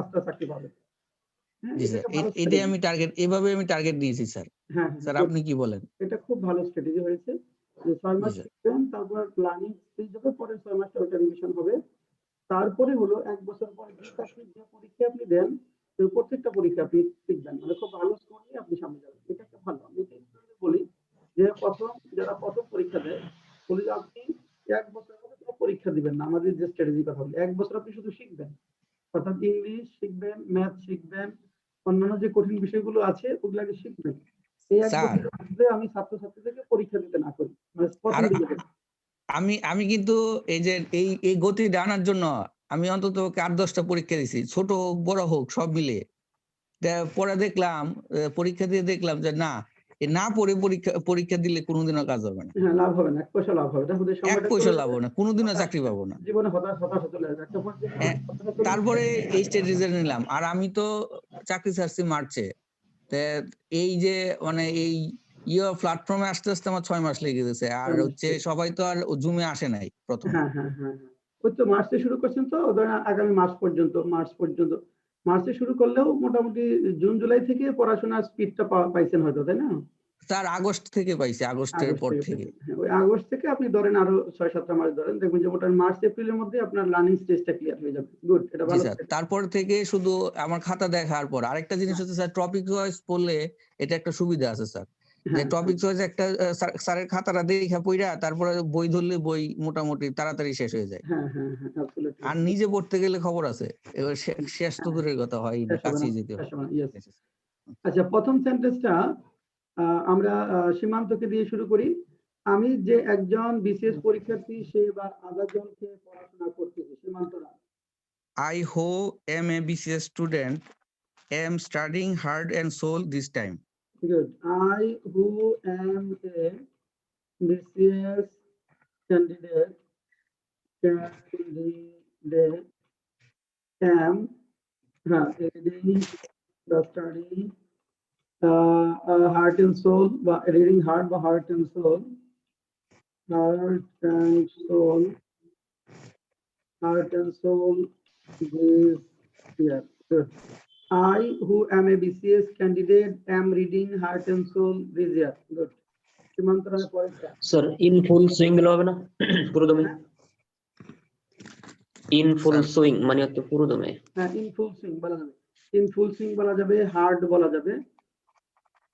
5টা চাকরি পাবেন। হ্যাঁ, জি এটা স্যার, একটা ভালো এটাই strategy। আমি টার্গেট, এভাবে আমি টার্গেট নিয়েছি স্যার। হ্যাঁ, স্যার good. আপনি কি বলেন? এটা খুব ভালো স্ট্র্যাটেজি হয়েছে যে 6 জি মাস স্যার। শিখবেন, তারপর প্ল্যানিং স্টেজ হবে, পরে 6 মাসটা ওটা রিভিশন হবে। তারপরে হলো 1 বছর পরে যে চাকরির যে পরীক্ষা আপনি দেন, তো প্রত্যেকটা পরীক্ষা আপনি শিখবেন। মানে খুব ভালো স্কোর নিয়ে আপনি সামনে যাবেন। এটা একটা ভালো। আমি এটা স্টুডেন্টদের বলি যে যারা ১ম পরীক্ষা দেয়, বলি যে আপনি 1 বছর পরে কোনো পরীক্ষা দিবেন না। আমাদের যে স্ট্র্যাটেজির কথা বলি, 1 বছর আপনি শুধু শিখবেন। অর্থাৎ ইংলিশ শিখবেন, ম্যাথ শিখবেন, অন্যান্য যে কঠিন বিষয়গুলো আছে ওগুলো আগে শিখবেন। এই 1 স্যার বছরের মধ্যে আমি ছাত্রছাত্রীদেরকে পরীক্ষা দিতে না করি। মানে ১ম আর দিকে দেই। আমি কিন্তু এই যে এই গতিটা আনার জন্য আমি অন্তত ৮-১০টা পরীক্ষা দিছি। ছোট হোক, বড় হোক সব মিলিয়ে। পরে দেখলাম পরীক্ষা দিয়ে দেখলাম যে না, না পড়ে পরীক্ষা দিলে কোনোদিনও কাজ হবে না। হ্যাঁ, লাভ হবে না। ১ পয়সা লাভ হবে না। শুধু ১ সময়টা চলে পয়সা লাভ যাবে। হবে না। কোনোদিনও হতাশ চাকরি পাবো না। জীবনে হতাশা চলে আসবে। একটা পর্যায়ে হ্যাঁ, হতাশা চলে আসবে। তারপরে এই স্ট্র্যাটেজি নিলাম। আর আমি তো চাকরি ছাড়ছি মার্চে। তে এই যে মানে এই প্ল্যাটফর্মে আসতে আমার ৬ মাস লেগে গেছে। আর হচ্ছে সবাই তো আর জুমে আসে নাই ১ম এ। হ্যাঁ। ওই তো মার্চে শুরু করছেন তো ধরেন আগামী মার্চ পর্যন্ত। মার্চে শুরু করলেও মোটামুটি জুন জুলাই থেকে পড়াশোনার স্পিডটা পাইছেন হয়তো, তাই না? স্যার আগস্ট থেকে পাইছি, আগস্টের আগস্ট পর থেকে থেকে। পেয়েছেন। হ্যাঁ, ওই আগস্ট থেকে আপনি ধরেন আরো ৬-৭টা মাস ধরেন। দেখবেন যে মোটামুটি মার্চ এপ্রিলের মধ্যে আপনার লার্নিং স্টেজটা ক্লিয়ার হয়ে যাবে। গুড, এটা জি ভালো স্যার। স্ট্র্যাটেজি। তারপর থেকে শুধু আমার খাতা দেখার পর আরেকটা জিনিস হ্যাঁ, হচ্ছে স্যার, টপিক ওয়াইজ পড়লে এটা একটা সুবিধা আছে স্যার। যে হ্যাঁ। টপিক ওয়াইজ একটা স্যারের খাতাটা দেখা পইড়া তারপরে বই ধরলে বই মোটামুটি তাড়াতাড়ি শেষ হয়ে যায়। অ্যাবসলিউটলি। আর নিজে পড়তে গেলে খবর আছে। এবার শেষ তো হ্যাঁ, দূরের কথা, হয় না, শেষ হবে না, কাছেই যেতে হয়। শেষ হবে না। ইয়েস। আচ্ছা, ১ম সেন্টেন্সটা আমরা সীমান্তকে দিয়ে শুরু করি। আমি যে একজন বিশেষ পরীক্ষার্থী সে বা আদাজনকে পড়াশোনা করতেছি। সীমান্তরা। I who am a BCS student am studying hard and soul this time. Good. I who am a BCS candidate candidate am reading the study heart and soul বা reading hard বা heart and soul this year. Good. I who am a BCS candidate am reading heart and soul this year. Good. সীমান্তরায় পরেরটা। Sir in full swing গেলে হবে না? পুরোদমে in full sir swing মানে হচ্ছে পুরোদমে। হ্যাঁ, ইন ফুল সুইং বলা যাবে। ইন ফুল সুইং বলা যাবে, হার্ড বলা যাবে।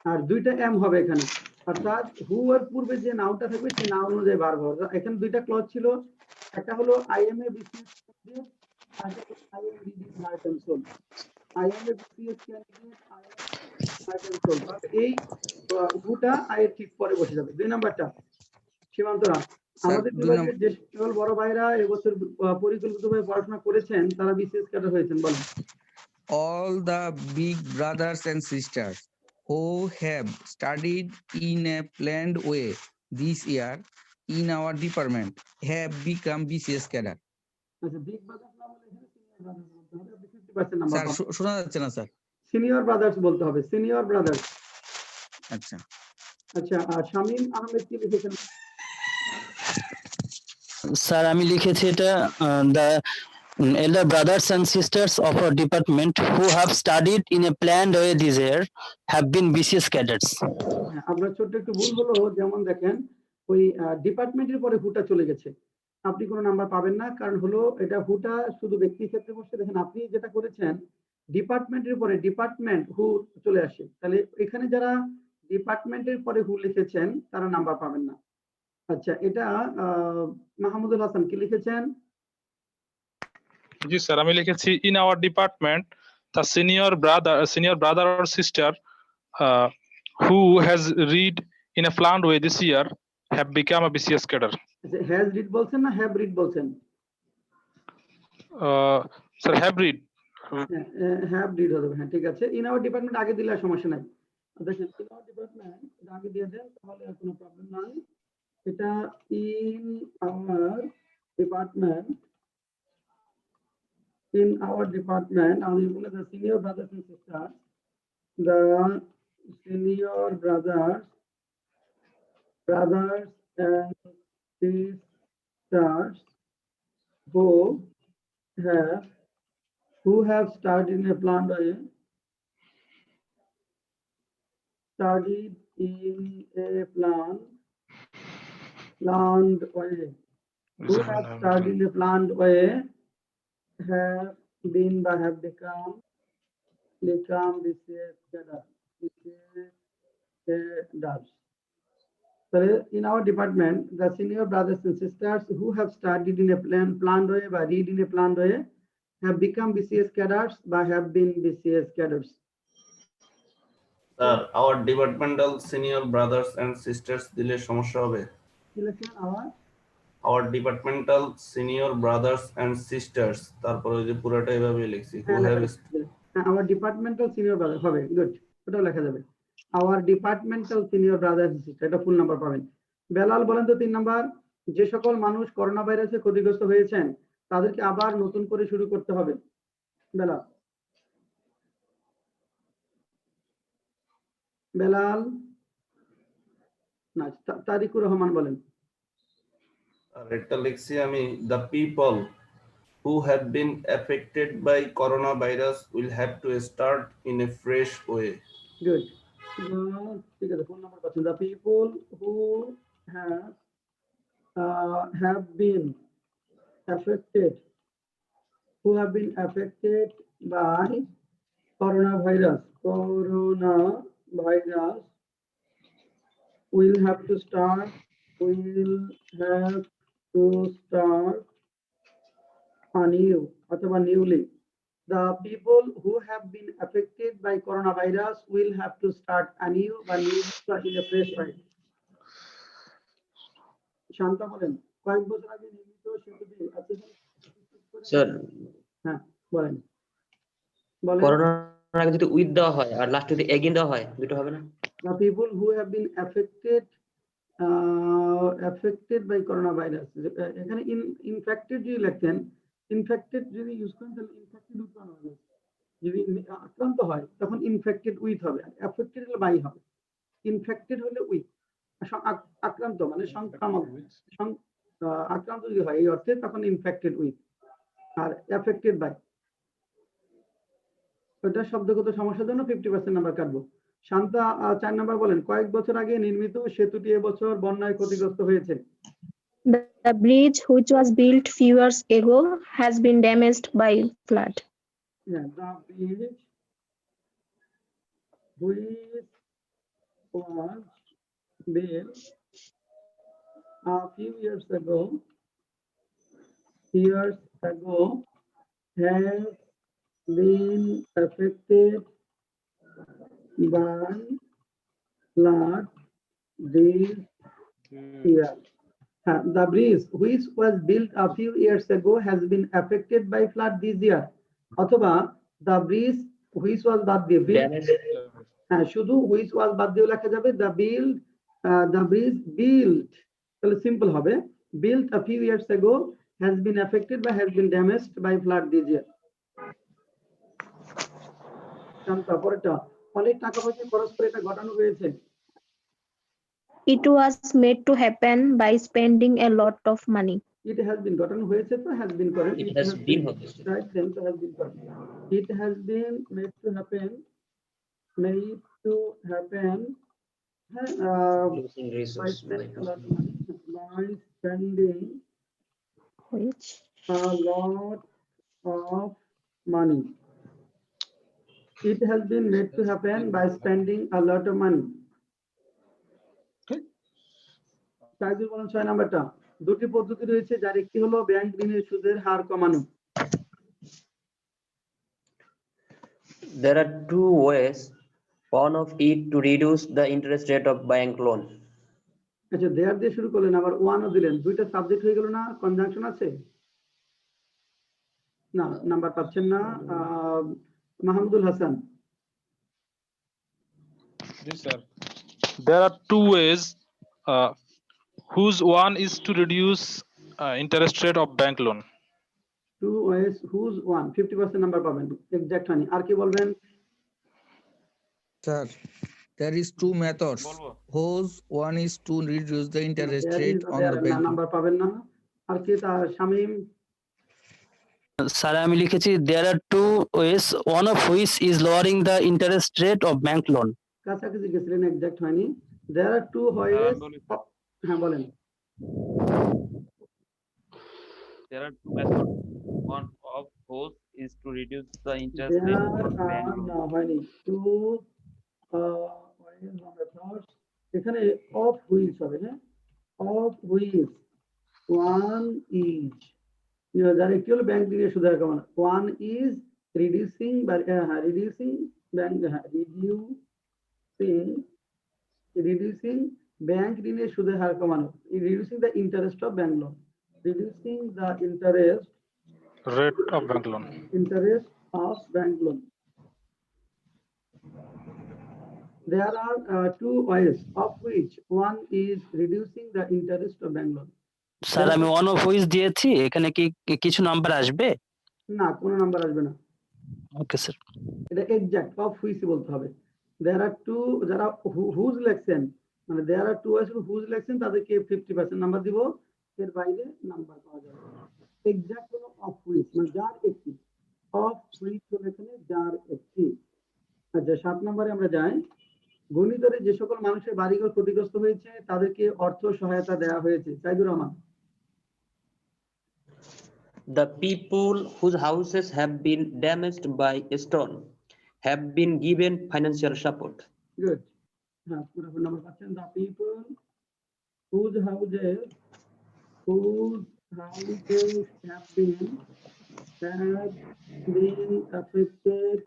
আর ২টা এম হবে এখানে। অর্থাৎ হু এর পূর্বে যে নাউনটা থাকবে সেই নাউন অনুযায়ী ভার্ব হবে। এখানে ২টা ক্লজ ছিল। একটা হলো I am a BCS candidate, আর একটা হলো I am reading heart and soul. I am a BCS candidate, I am heart and soul. তাহলে এই হুটা আই এর ঠিক পরে বসে যাবে। ২ নাম্বারটা সীমান্তরা। স্যার আমাদের ২ বিভাগের নম্বর, যে সকল বড় ভাইরা এবছর পরিকল্পিতভাবে পড়াশোনা করেছেন তারা বিসিএস ক্যাডার হয়েছেন, বলেন। all the big brothers and sisters who have studied in a planned way this year in our department have become BCS cadre. আচ্ছা, বিগ ব্রাদার্স না বলে এখানে সিনিয়র ব্রাদার্স বলতে হবে। আপনি 50% নাম্বার স্যার পাবেন। শোনা যাচ্ছে না স্যার? সিনিয়র ব্রাদার্স বলতে হবে, সিনিয়র ব্রাদার্স। আচ্ছা আচ্ছা, শামীম আহমেদ কি লিখেছেন? স্যার আমি লিখেছি এটা the elder brothers and sisters of our department who have studied in a planned way this year have been BCS cadets. হ্যাঁ, আপনার ছোট্ট একটু ভুল হলো। যেমন দেখেন ওই ডিপার্টমেন্টের পরে হুটা চলে গেছে। আপনি কোনো নাম্বার পাবেন না, কারণ হলো এটা হুটা শুধু ব্যক্তির ক্ষেত্রে বসে। দেখেন আপনি যেটা করেছেন ডিপার্টমেন্টের পরে ডিপার্টমেন্ট হু চলে আসে, তাহলে এখানে যারা ডিপার্টমেন্টের পরে হু লিখেছেন তারা নাম্বার পাবেন না। আচ্ছা, এটা মাহমুদুল হাসান কি লিখেছেন? জি স্যার, আমি লিখেছি in our department the senior brother or sister who has read in a planned way this year have become a BCS cadre. আচ্ছা, হ্যাজ রিড বলছেন না হ্যাভ রিড বলছেন? Sir, have read. Have read হবে। হ্যাঁ, ঠিক আছে। In our department আগে দিলে আর সমস্যা নাই। দেখেন ইন আওয়ার ডিপার্টমেন্ট এটা আগে দিয়ে দেন, তাহলে আর কোনো প্রবলেম নাই। এটা ইন আওয়ার ডিপার্টমেন্ট, আমি বলে the senior brothers and sister, the senior brothers and sisters who have who have studied in a planned way, studied in a planned way, who have studied in a planned way, have been by have become BCS cadres. So in our department, the senior brothers and sisters who have studied in a planned way by read in a planned way have become BCS cadres by have been BCS cadres. Sir, our departmental senior brothers and sisters দিলে সমস্যা হবে। Selection Our departmental senior brothers and sisters, তারপরে ওই যে পুরোটা এভাবে লিখছি, who have our departmental senior brother হবে, good, ওটাও লেখা যাবে। Our departmental senior brothers and sisters, এটা ফুল নাম্বার পাবেন। বেলাল বলেন তো 3 নাম্বার, যে সকল মানুষ করোনা ভাইরাসে ক্ষতিগ্রস্ত হয়েছেন তাদেরকে আবার নতুন করে শুরু করতে হবে। বেলাল না, তারিকুর রহমান বলেন। আর এটা লিখছি আমি, the people who have been affected by coronavirus will have to start in a fresh way. Good. ঠিক আছে, ফোন নাম্বার পাচ্ছেন। The people who have been affected by coronavirus will have to start anew অথবা newly. The people who have been affected by coronavirus will have to start anew বা in a fresh way. শান্ত বলেন, কয়েক বছর আগে নির্মিত সেতুটি sir হ্যাঁ বলেন করোনার আগে যদি উইথ দেওয়া হয় আর লাস্টে যদি এগেইন দেওয়া হয় দুটো হবে না? The people who have been affected by coronavirus, এখানে infected যদি লিখতেন, infected যদি ইউজ করেন তাহলে infected with coronavirus, যদি আক্রান্ত হয় তখন infected with হবে, আর affected হলে by হবে। infected হলে with, আক্রান্ত মানে সংক্রামক, আক্রান্ত যদি হয় এই অর্থে তখন infected with, R affected by ওটা শব্দগত সমস্যার জন্য 50% নাম্বার কাটবো। শান্তা 4 নাম্বার বলেন, কয়েক বছর আগে নির্মিত সেতুটি এবছর বন্যায় ক্ষতিগ্রস্ত হয়েছে। The bridge which was built few years ago has been damaged by flood. Yeah, the bridge which was built a few years ago has been affected by flood this year. The bridge which was built a few years ago has been affected by flood this year. অথবা the bridge which was বাদ দিয়ে হ্যাঁ শুধু which was বাদ দিয়ে লেখা যাবে the bridge built, তাহলে সিম্পল হবে built a few years ago has been affected by has been damaged by flood this year. তারপরেটা, অনেক টাকা পয়সা খরচ করে এটা ঘটানো হয়েছে। It was made to happen by spending a lot of money. It has been ঘটানো হয়েছে তো has been করেন, It has been হবে। right, then তো has been করেন। It has been made to happen Losing resource by spending Which a lot of money. It has been made to happen by spending a lot of money. Saidul বলেন 6 নাম্বারটা, দুটি পদ্ধতি রয়েছে যার একটি হলো ব্যাংক ঋণের সুদের হার কমানো। There are two ways, one of it to reduce the interest rate of bank loan. আচ্ছা, দেয়ার দিয়ে শুরু করলেন আবার ওয়ানও দিলেন, দুইটা সাবজেক্ট হয়ে গেল না? কনজাংশন আছে না, নাম্বার পাচ্ছেন না। Mahmudul Hasan. Yes, sir. There are two ways, whose one is to reduce interest rate of bank loan. Two ways, whose one 50% number পাবেন, এক্সাক্ট হয়নি। আর কি বলবেন? Sir, there is two methods. Whose one is to reduce the interest rate on the bank. Number পাবেন না। আর কি? Shamim sir আমি লিখেছি there are two ways, one of which is lowering the interest rate of bank loan. কাছাকাছি গেছিলেন, exact হয়নি। দেয়ার আর two wedge, হ্যাঁ বলেন। There are two methods. One of those is to reduce the interest rate there on bank R loan. না হয়নি, two methods, এখানে of which হবে, হ্যাঁ অফ হুইচ, ওয়ান ইজ, যার একটি হলো ব্যাংক ঋণের সুদের হার কমানো, one is reducing reducing bank reducing bank ঋণের সুদের হার কমানো, reducing the interest of bank loan, reducing the interest Rate of bank loan. of bank loan. There are two ways, of which one is reducing the interest of bank loan. Sir আমি one of which দিয়েছি, এখানে কি কিছু number আসবে? না, কোনো number আসবে না, ওকে স্যার। এটা এক্সাক্ট অফ হুইচ বলতে হবে। There are two, যারা হুজ লেখছেন, মানে there are two ways whose লেখছেন তাদেরকে 50% নাম্বার দিব, এর বাইরে নাম্বার পাওয়া যাবে। এক্সাক্ট হলো অফ হুইচ, মানে যার একটি, অফ হুইচ হলো এখানে যার একটি। আচ্ছা 7 নম্বরে আমরা যাই। গণিতরে যে সকল মানুষের বাড়িঘর ক্ষতিগ্রস্ত হয়েছে তাদেরকে অর্থ সহায়তা দেওয়া হয়েছে। Saidur Rahman. The people whose houses have been damaged by a storm have been given financial support. Good, হ্যাঁ পুরো নাম্বার পাচ্ছেন। The people whose houses have been affected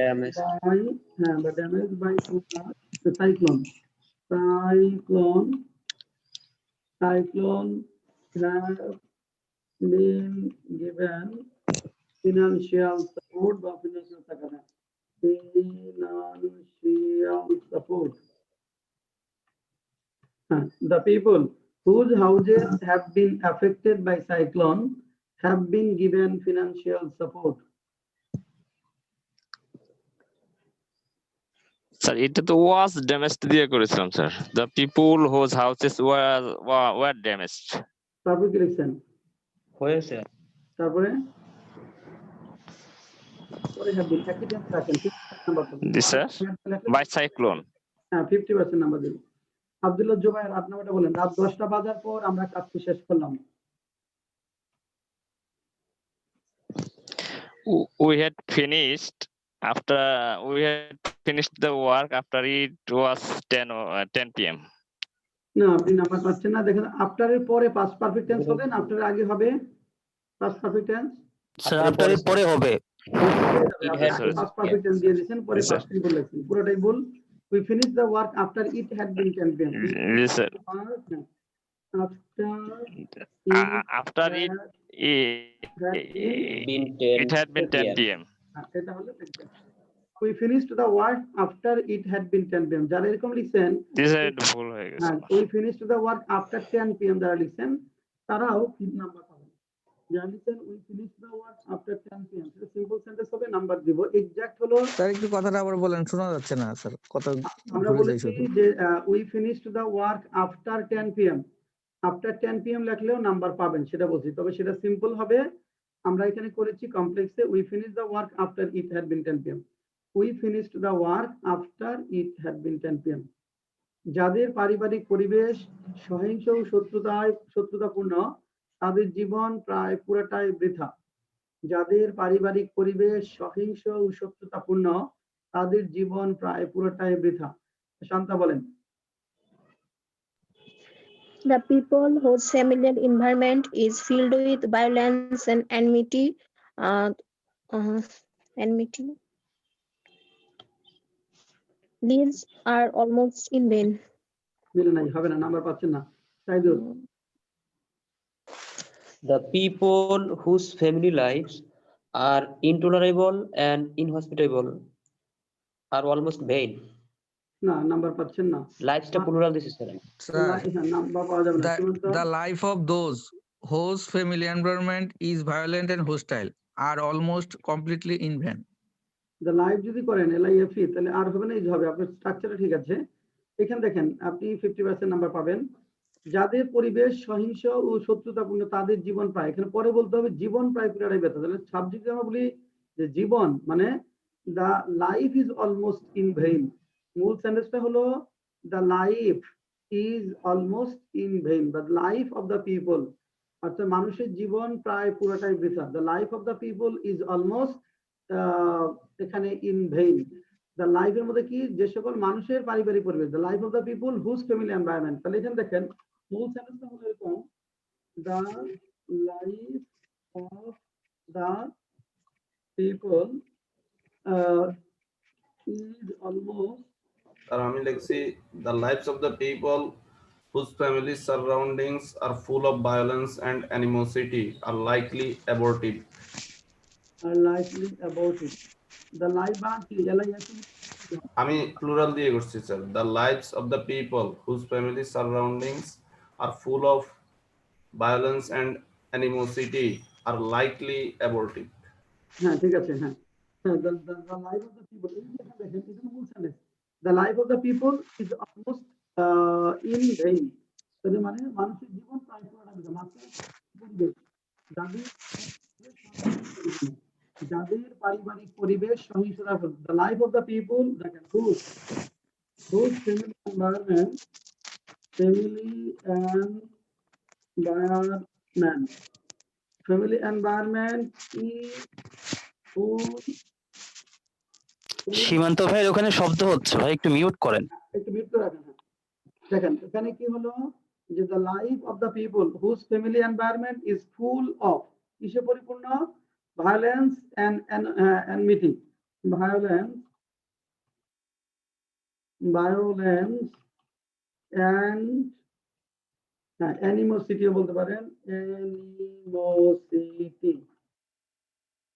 Damaged. by damaged by the cyclone have been given financial support বা financial support. The people whose houses have been affected by cyclone have been given financial support. Sir এটা তো ওয়াজ damaged দিয়ে করেছিলাম sir. The people whose houses were damaged. তারপর কি লিখছেন? হয়েছে। তারপরে পরে have been একই টেন্স রাখেন, 50% নাম্বার পাবেন। জি স্যার, by cyclone. হ্যাঁ 50% নাম্বার দিবেন। আব্দুল্লাহ জুবায়ের 8 নাম্বারটা বলেন। রাত 10টা বাজার পর আমরা কাজটি শেষ করলাম। We had finished the work after it was 10 p.m. না আপনি নাম্বার পাচ্ছেন না, দেখেন আফটার এর পরে পাস্ট পারফেক্ট টেন্স হবে না আফটার এর আগে হবে past perfect tense? Sir after এর পরে হবে। পাস্ট পারফেক্ট টেন্স দিয়ে দিয়েছেন, পরে Yes, sir. পাস্ট ট্রিপল লিখছেন, পুরোটাই ভুল। We finished the work after it had been 10 p.m. Yes, sir. After After it had been 10 p.m. এটা হলো we finished the work after it had been 10 p.m. যারা এরকম লিখছেন This is ভুল হয়ে গেছে। we finished the work after 10 p.m. যারা লিখছেন তারাও 3 নাম্বার পাবেন। যারা লিখছেন we finished the work after 10 p.m. সেটা সিম্পল সেন্টেন্স হবে, নাম্বার দিব। এক্সাক্ট হলো স্যার একটু কথাটা আবার বলেন, শোনা যাচ্ছে না স্যার, কথা আমরা ঘুরে যায় বলেছি শুধু। যে we finished the work after 10 p.m. after 10 p.m. লিখলেও নাম্বার পাবেন, সেটা বলছি। তবে সেটা সিম্পল হবে, আমরা এখানে করেছি কমপ্লেক্সে we finished the work after it had been 10 p.m. we finished the work after it had been 10 p.m. যাদের পারিবারিক পরিবেশ সহিংস ও শত্রুতাপূর্ণ তাদের জীবন প্রায় পুরোটাই বৃথা। যাদের পারিবারিক পরিবেশ সহিংস ও শত্রুতাপূর্ণ তাদের জীবন প্রায় পুরোটাই বৃথা। শান্তা বলেন। The people whose familial environment is filled with violence and enmity, lives are almost in vain. মিলে নাই, হবে না, নাম্বার পাচ্ছেন না। Saidur. The people whose family lives are intolerable and inhospitable are almost vain. না, নাম্বার পাচ্ছেন না। লাইফটা প্লুরাল দিছে স্যার। স্যার নাম্বার পাওয়া যাবে না। the life of those whose family environment is violent and hostile are almost completely in vain. the life যদি করেন LIFE তাহলে আর হবে না, এই যে হবে। আপনার স্ট্রাকচারটা ঠিক আছে। এখানে দেখেন আপনি 50% নাম্বার পাবেন। যাদের পরিবেশ সহিংস ও শত্রুতাপূর্ণ তাদের জীবন প্রায়, এখানে পরে বলতে হবে জীবন প্রায় পুরাটাই ব্যর্থ। তাহলে সাবজেক্ট আমরা বলি যে জীবন মানে the life is almost in vain. মূল সেন্টেন্সটা হলো the life is almost in vain, the life of the people, অর্থাৎ মানুষের জীবন প্রায় পুরোটাই বৃথা। The life of the people is almost এখানে ইন ভেইন। দ্য লাইফের মধ্যে কি, যে সকল মানুষের পারিবারিক পরিবেশ, the life of the people whose family environment. তাহলে এখানে দেখেন মূল সেন্টেন্সটা হলো এরকম, the life of the people is almost, আর আমি লিখছি the lives of the people whose family surroundings are full of violence and animosity are likely abortive. are likely about it. The life কি LIF আমি plural দিয়ে করছি sir, the lives of the people whose family surroundings are full of violence and animosity are likely abortive. হ্যাঁ ঠিক আছে, হ্যাঁ the life of the people, এই যে দেখেন এটা মূল sentence, the life of the people is almost in vain। তাহলে মানে মানুষের জীবন প্রায় পুরোটা বৃথা। মানুষের পরিবেশ, যাদের পারিবারিক পরিবেশ সহিংসতা, the life of the people দেখেন whose family environment is সীমান্ত ভাই ওখানে শব্দ হচ্ছে ভাই, একটু মিউট করেন। একটু মিউট করে রাখেন। দেখেন এখানে কি হলো যে the life of the people whose family environment is full of, কিসে পরিপূর্ণ, violence and enmity, violence and animosity বলতে পারেন, animosity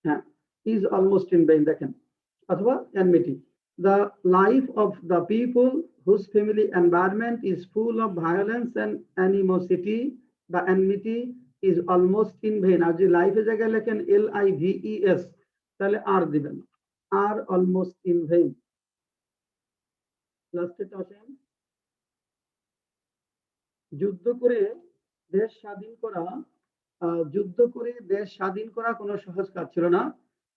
হ্যাঁ is almost in vain দেখেন, অথবা enmity। The life of the people whose family environment is full of violence and animosity বা enmity is almost in vain। আর যে লাইফের জায়গায় লেখেন LIVES তাহলে আর দিবেন, are almost in vain। লাস্টেরটা আসেন, যুদ্ধ করে দেশ স্বাধীন করা কোনো সহজ কাজ ছিল না,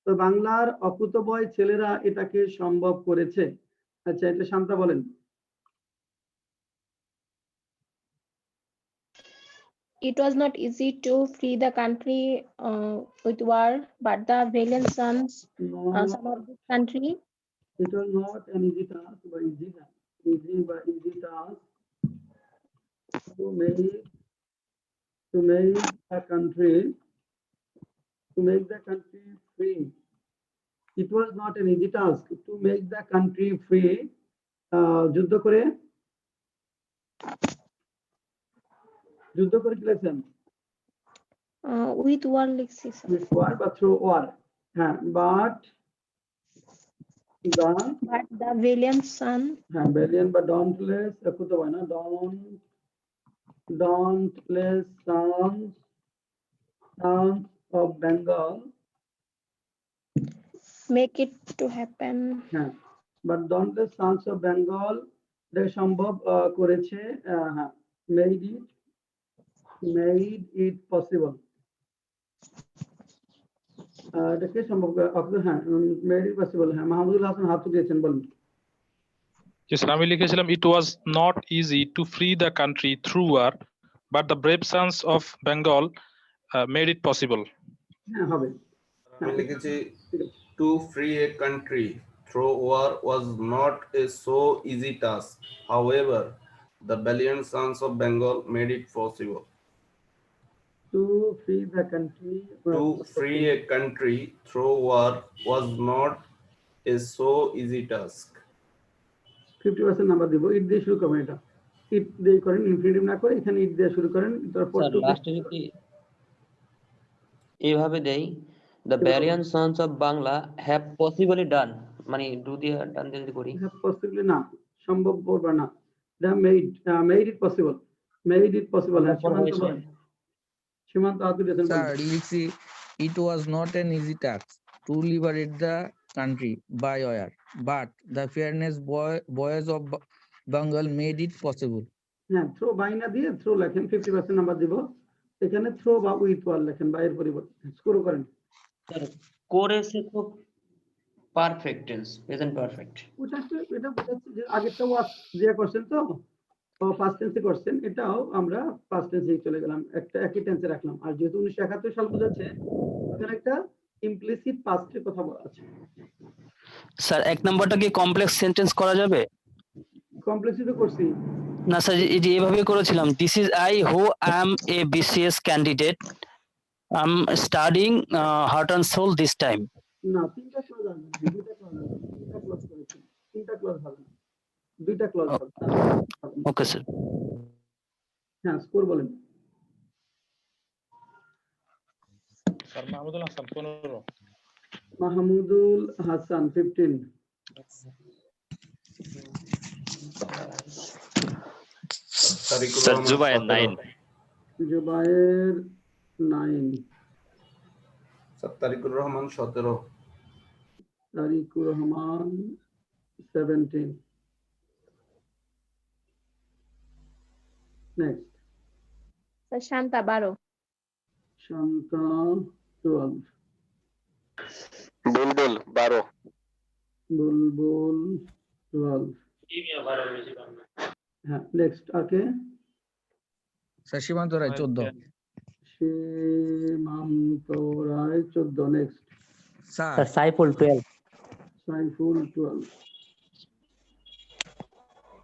তো বাংলার অকুতোভয় ছেলেরা এটাকে সম্ভব করেছে। আচ্ছা এটা শান্তা বলেন। It was not easy to free the country with war, but the valiant sons some of this country It was not an easy task বা easy task to make the country free. It was not an easy task to make the country free. যুদ্ধ করে কি লেখেন, with war লিখছি sir. with war বা through war, হ্যাঁ but the valiant son হ্যাঁ valiant বা dauntless একুতো হয় না, dauntless sons of Bengal make it to happen, হ্যাঁ but dauntless sons of Bengal এটা সম্ভব করেছে, হ্যাঁ made it possible। এটা কে সম্ভব হ্যাঁ made it possible, হ্যাঁ মাহমুদুল হাসান হাত দিয়েছেন, বলুন। Yes, sir, আমি লিখেছিলাম it was not easy to free the country through war, but the brave sons of Bengal made it possible. হ্যাঁ হবে। আমি লিখেছি to free a country through war was not a so easy task. However, the valiant sons of Bengal made it possible. To free the country through war was not a so easy task. 50% number দিব, ইট দিয়ে শুরু করবেন, এটা ইট দিয়ে করেন, infinitive না করে এখানে ইট দিয়ে শুরু করেন, তারপর স্যার লাস্টে যদি এইভাবে দেই, the valiant sons of Bangla have possibly done, মানে ডু দিয়ে ডান দিয়ে যদি করি, পসিবলি না, সম্ভব করবে না, দা মেড ইট পসিবল, হ্যাঁ সীমান্ত আব্দুল হাসান স্যার লিখছি it was not an easy task to liberate the country by war, but the fearless boys of Bengal made it possible. হ্যাঁ, থ্রো বাই না দিয়ে থ্রো লেখেন, 50% নাম্বার দিব। এখানে থ্রো বা উইথ ওয়াল লেখেন, বা এর পরিবর্তে স্কোর করেন। স্যার করেছে তো পারফেক্ট টেন্স, প্রেজেন্ট পারফেক্ট। ওটা তো এটা বোঝাচ্ছে যে আগেরটা ওয়াজ দিয়ে করছেন তো, ফার্স্ট টেন্সে করছেন, এটাও আমরা ফার্স্ট টেন্সে চলে গেলাম, একটা একই টেন্সে রাখলাম। আর যেহেতু 1971 সাল বোঝাচ্ছে, ওখানে একটা ইমপ্লিসিট পাস্টের কথা বলা আছে। স্যার 1 নাম্বারটা কি কমপ্লেক্স সেন্টেন্স করা যাবে? কমপ্লেক্সিটি করছি। না স্যার, এই যে এভাবে করেছিলাম, this is I who am a BCS candidate, I am studying heart and soul this time. না, তিনটা ক্লজ আসবে না, দুইটা ক্লজ আসবে, তিনটা ক্লজ করেছি, তিনটা ক্লজ হবে না, দুইটা ক্লজ হবে। Okay sir. হ্যাঁ, স্কোর বলেন। Sir Mahmudul Hasan 15। Mahmudul Hasan 15। Tarikur sir Rahman Zubayer 17, 9। Zubayer 9। Sir Tarikur Rahman 17, Tarikur Rahman 17। Next, sir Shanta 12। Shanta 12। Bulbul 12। Bulbul 12। হ্যাঁ, নেক্সট আকে sir Simanta Roy 14। Simanta Roy 14। Next, sir Saiful 12। Saiful 12।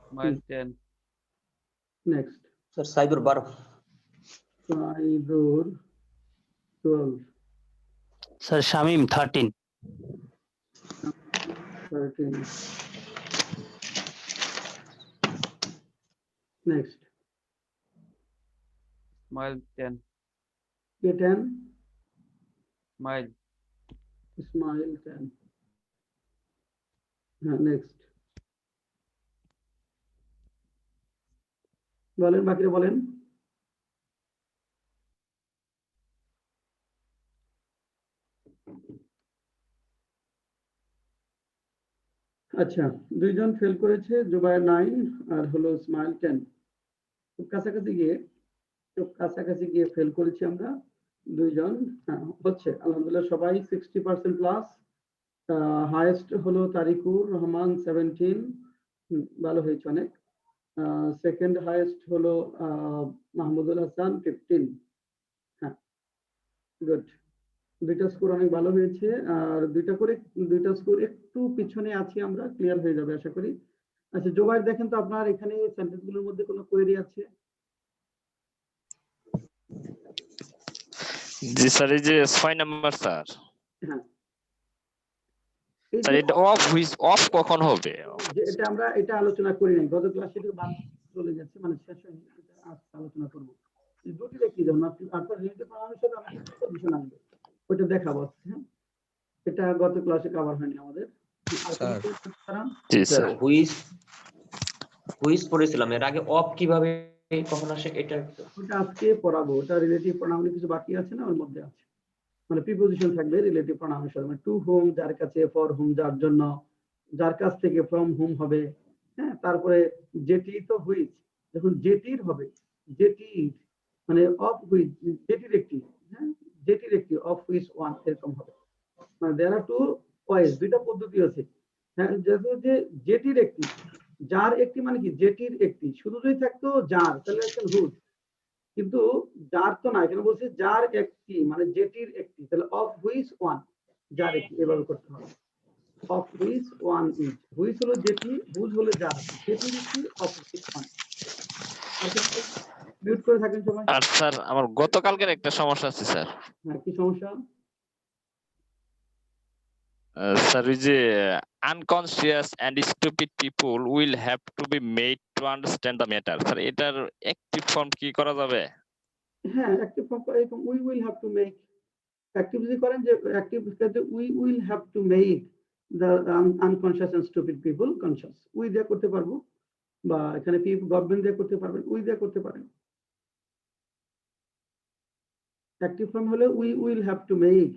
Smile 10. Next, sir Saidur 12। Saidur 12। Sir Shamim 13। 13। Next, Smile 10. কে 10? Smile. ইসমাইল 10। হ্যাঁ, নেক্সট বলেন, বাকিরা বলেন। আচ্ছা, দুইজন ফেল করেছে, জুবায়ের 9 আর হলো ইসমাইল 10। খুব কাছাকাছি গিয়ে ফেল করেছি আমরা দুইজন। হ্যাঁ, হচ্ছে আলহামদুলিল্লাহ সবাই 60% প্লাস। হাইয়েস্ট হলো তারিকুর রহমান 17, ভালো হয়েছে অনেক। সেকেন্ড হাইয়েস্ট হলো মাহমুদুল হাসান 15। হ্যাঁ, গুড। দুইটা স্কোর অনেক ভালো হয়েছে, আর দুইটা স্কোর একটু পিছনে আছি আমরা, ক্লিয়ার হয়ে যাবে আশা করি। আচ্ছা, জোবাইর দেখেন তো আপনার এখানে সেন্টেন্স গুলোর মধ্যে কোনো কোয়েরি আছে? জি স্যার, এই যে 6 নাম্বার স্যার। হ্যাঁ, স্যার এটা অফ কখন হবে? এটা আলোচনা করি নাই গত ক্লাসে, এটা বাদ চলে গেছে, মানে শেষ হয়নি, এটা আজকে আলোচনা করব। এই দুটি দেখি যখন আপনার রিলেটিভ প্রোনাউনের সাথে আমাকে পজিশন আসবে, ওইটা দেখাবো। হ্যাঁ, এটা গত ক্লাসে কভার হয়নি আমাদের। আর কোনো question? জি স্যার স্যার। হুইস পড়েছিলাম, এর আগে অফ কিভাবে কখন আসে এটা ওটা আজকে পড়াবো। ওটা রিলেটিভ প্রোনাউনে কিছু বাকি আছে না, ওর মধ্যে আছে, মানে প্রিপোজিশন থাকবে রিলেটিভ প্রোনাউনের সাথে, মানে টু হোম যার কাছে, ফর হোম যার জন্য, যার কাছ থেকে ফ্রম হোম হবে। হ্যাঁ, তারপরে যেটি তো হুইচ, যখন যেটির হবে, যেটির মানে অফ হুইচ, যেটির একটি, হ্যাঁ যেটির একটি, অফ হুইচ ওয়ান, এরকম হবে। মানে দেয়ার আর টু ওয়েজ, দুইটা পদ্ধতি আছে। হ্যাঁ, যেহেতু যে যেটির একটি, যার একটি মানে কি যেটির একটি, শুধু যদি থাকতো যার তাহলে একটা হুইচ, কিন্তু যার তো না, এখানে বলছে যার একটি মানে যেটির একটি, তাহলে অফ হুইচ ওয়ান, যার একটি, এভাবে করতে হবে। Of which one is, which হলো যেটি, হুজ হলো যার, যেটির একটি, অফ হুইচ ওয়ান। মিউট করে থাকেন সবাই। আর স্যার আমার গতকালকের একটা সমস্যা আছে স্যার। হ্যাঁ, কি সমস্যা? স্যার ওই যে unconscious and stupid people will have to be made to understand the matter. Sir এটার অ্যাক্টিভ ফর্ম কি করা যাবে? হ্যাঁ, অ্যাক্টিভ ফর্ম এরকম, we will have to make. Active যদি করেন, যে অ্যাক্টিভ ক্ষেত্রে we will have to make the unconscious and stupid people conscious, we দিয়ে করতে পারবো, বা এখানে গভর্নমেন্ট দিয়ে করতে পারবেন, উই দিয়ে করতে পারেন। অ্যাক্টিভ ফর্ম হলো we will have to make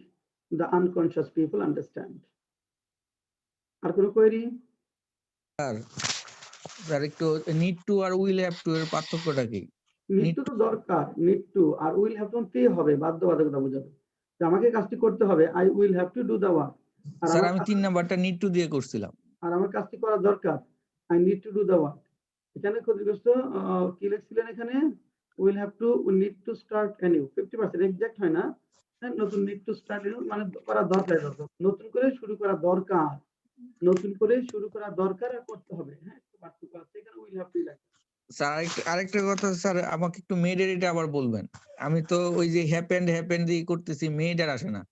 the unconscious people understand. আর কোনো কোয়েরি? স্যার স্যার একটু নিড টু আর উইল হ্যাভ টু এর পার্থক্যটা কি? নিড টু তো দরকার, নিড টু আর উইল হ্যাভ টু হবে, বাধ্যবাধকতা বোঝাবে যে আমাকে কাজটি করতে হবে, I will have to do the work. আর স্যার আমার আমি 3 নাম্বারটা নিড টু দিয়ে করছিলাম। আর আমার কাজটি করা দরকার, I need to do the work. এখানে ক্ষতিগ্রস্ত কি লিখছিলেন এখানে, will have to, need to start anew 50% exact হয় না, হ্যাঁ, নতুন নিড টু স্টার্ট এনিউ মানে করা দরকার, নতুন করে শুরু করা দরকার, নতুন করে শুরু করা দরকার আর করতে হবে, হ্যাঁ, একটু পার্থক্য আছে এখানে, উইল হ্যাভ টু লাগে। স্যার আরেকটা কথা স্যার, আমাকে একটু মেডের এটা আবার বলবেন। আমি তো ওই যে হ্যাপেন্ড দিয়ে করতেছি, মেড আর আসে না।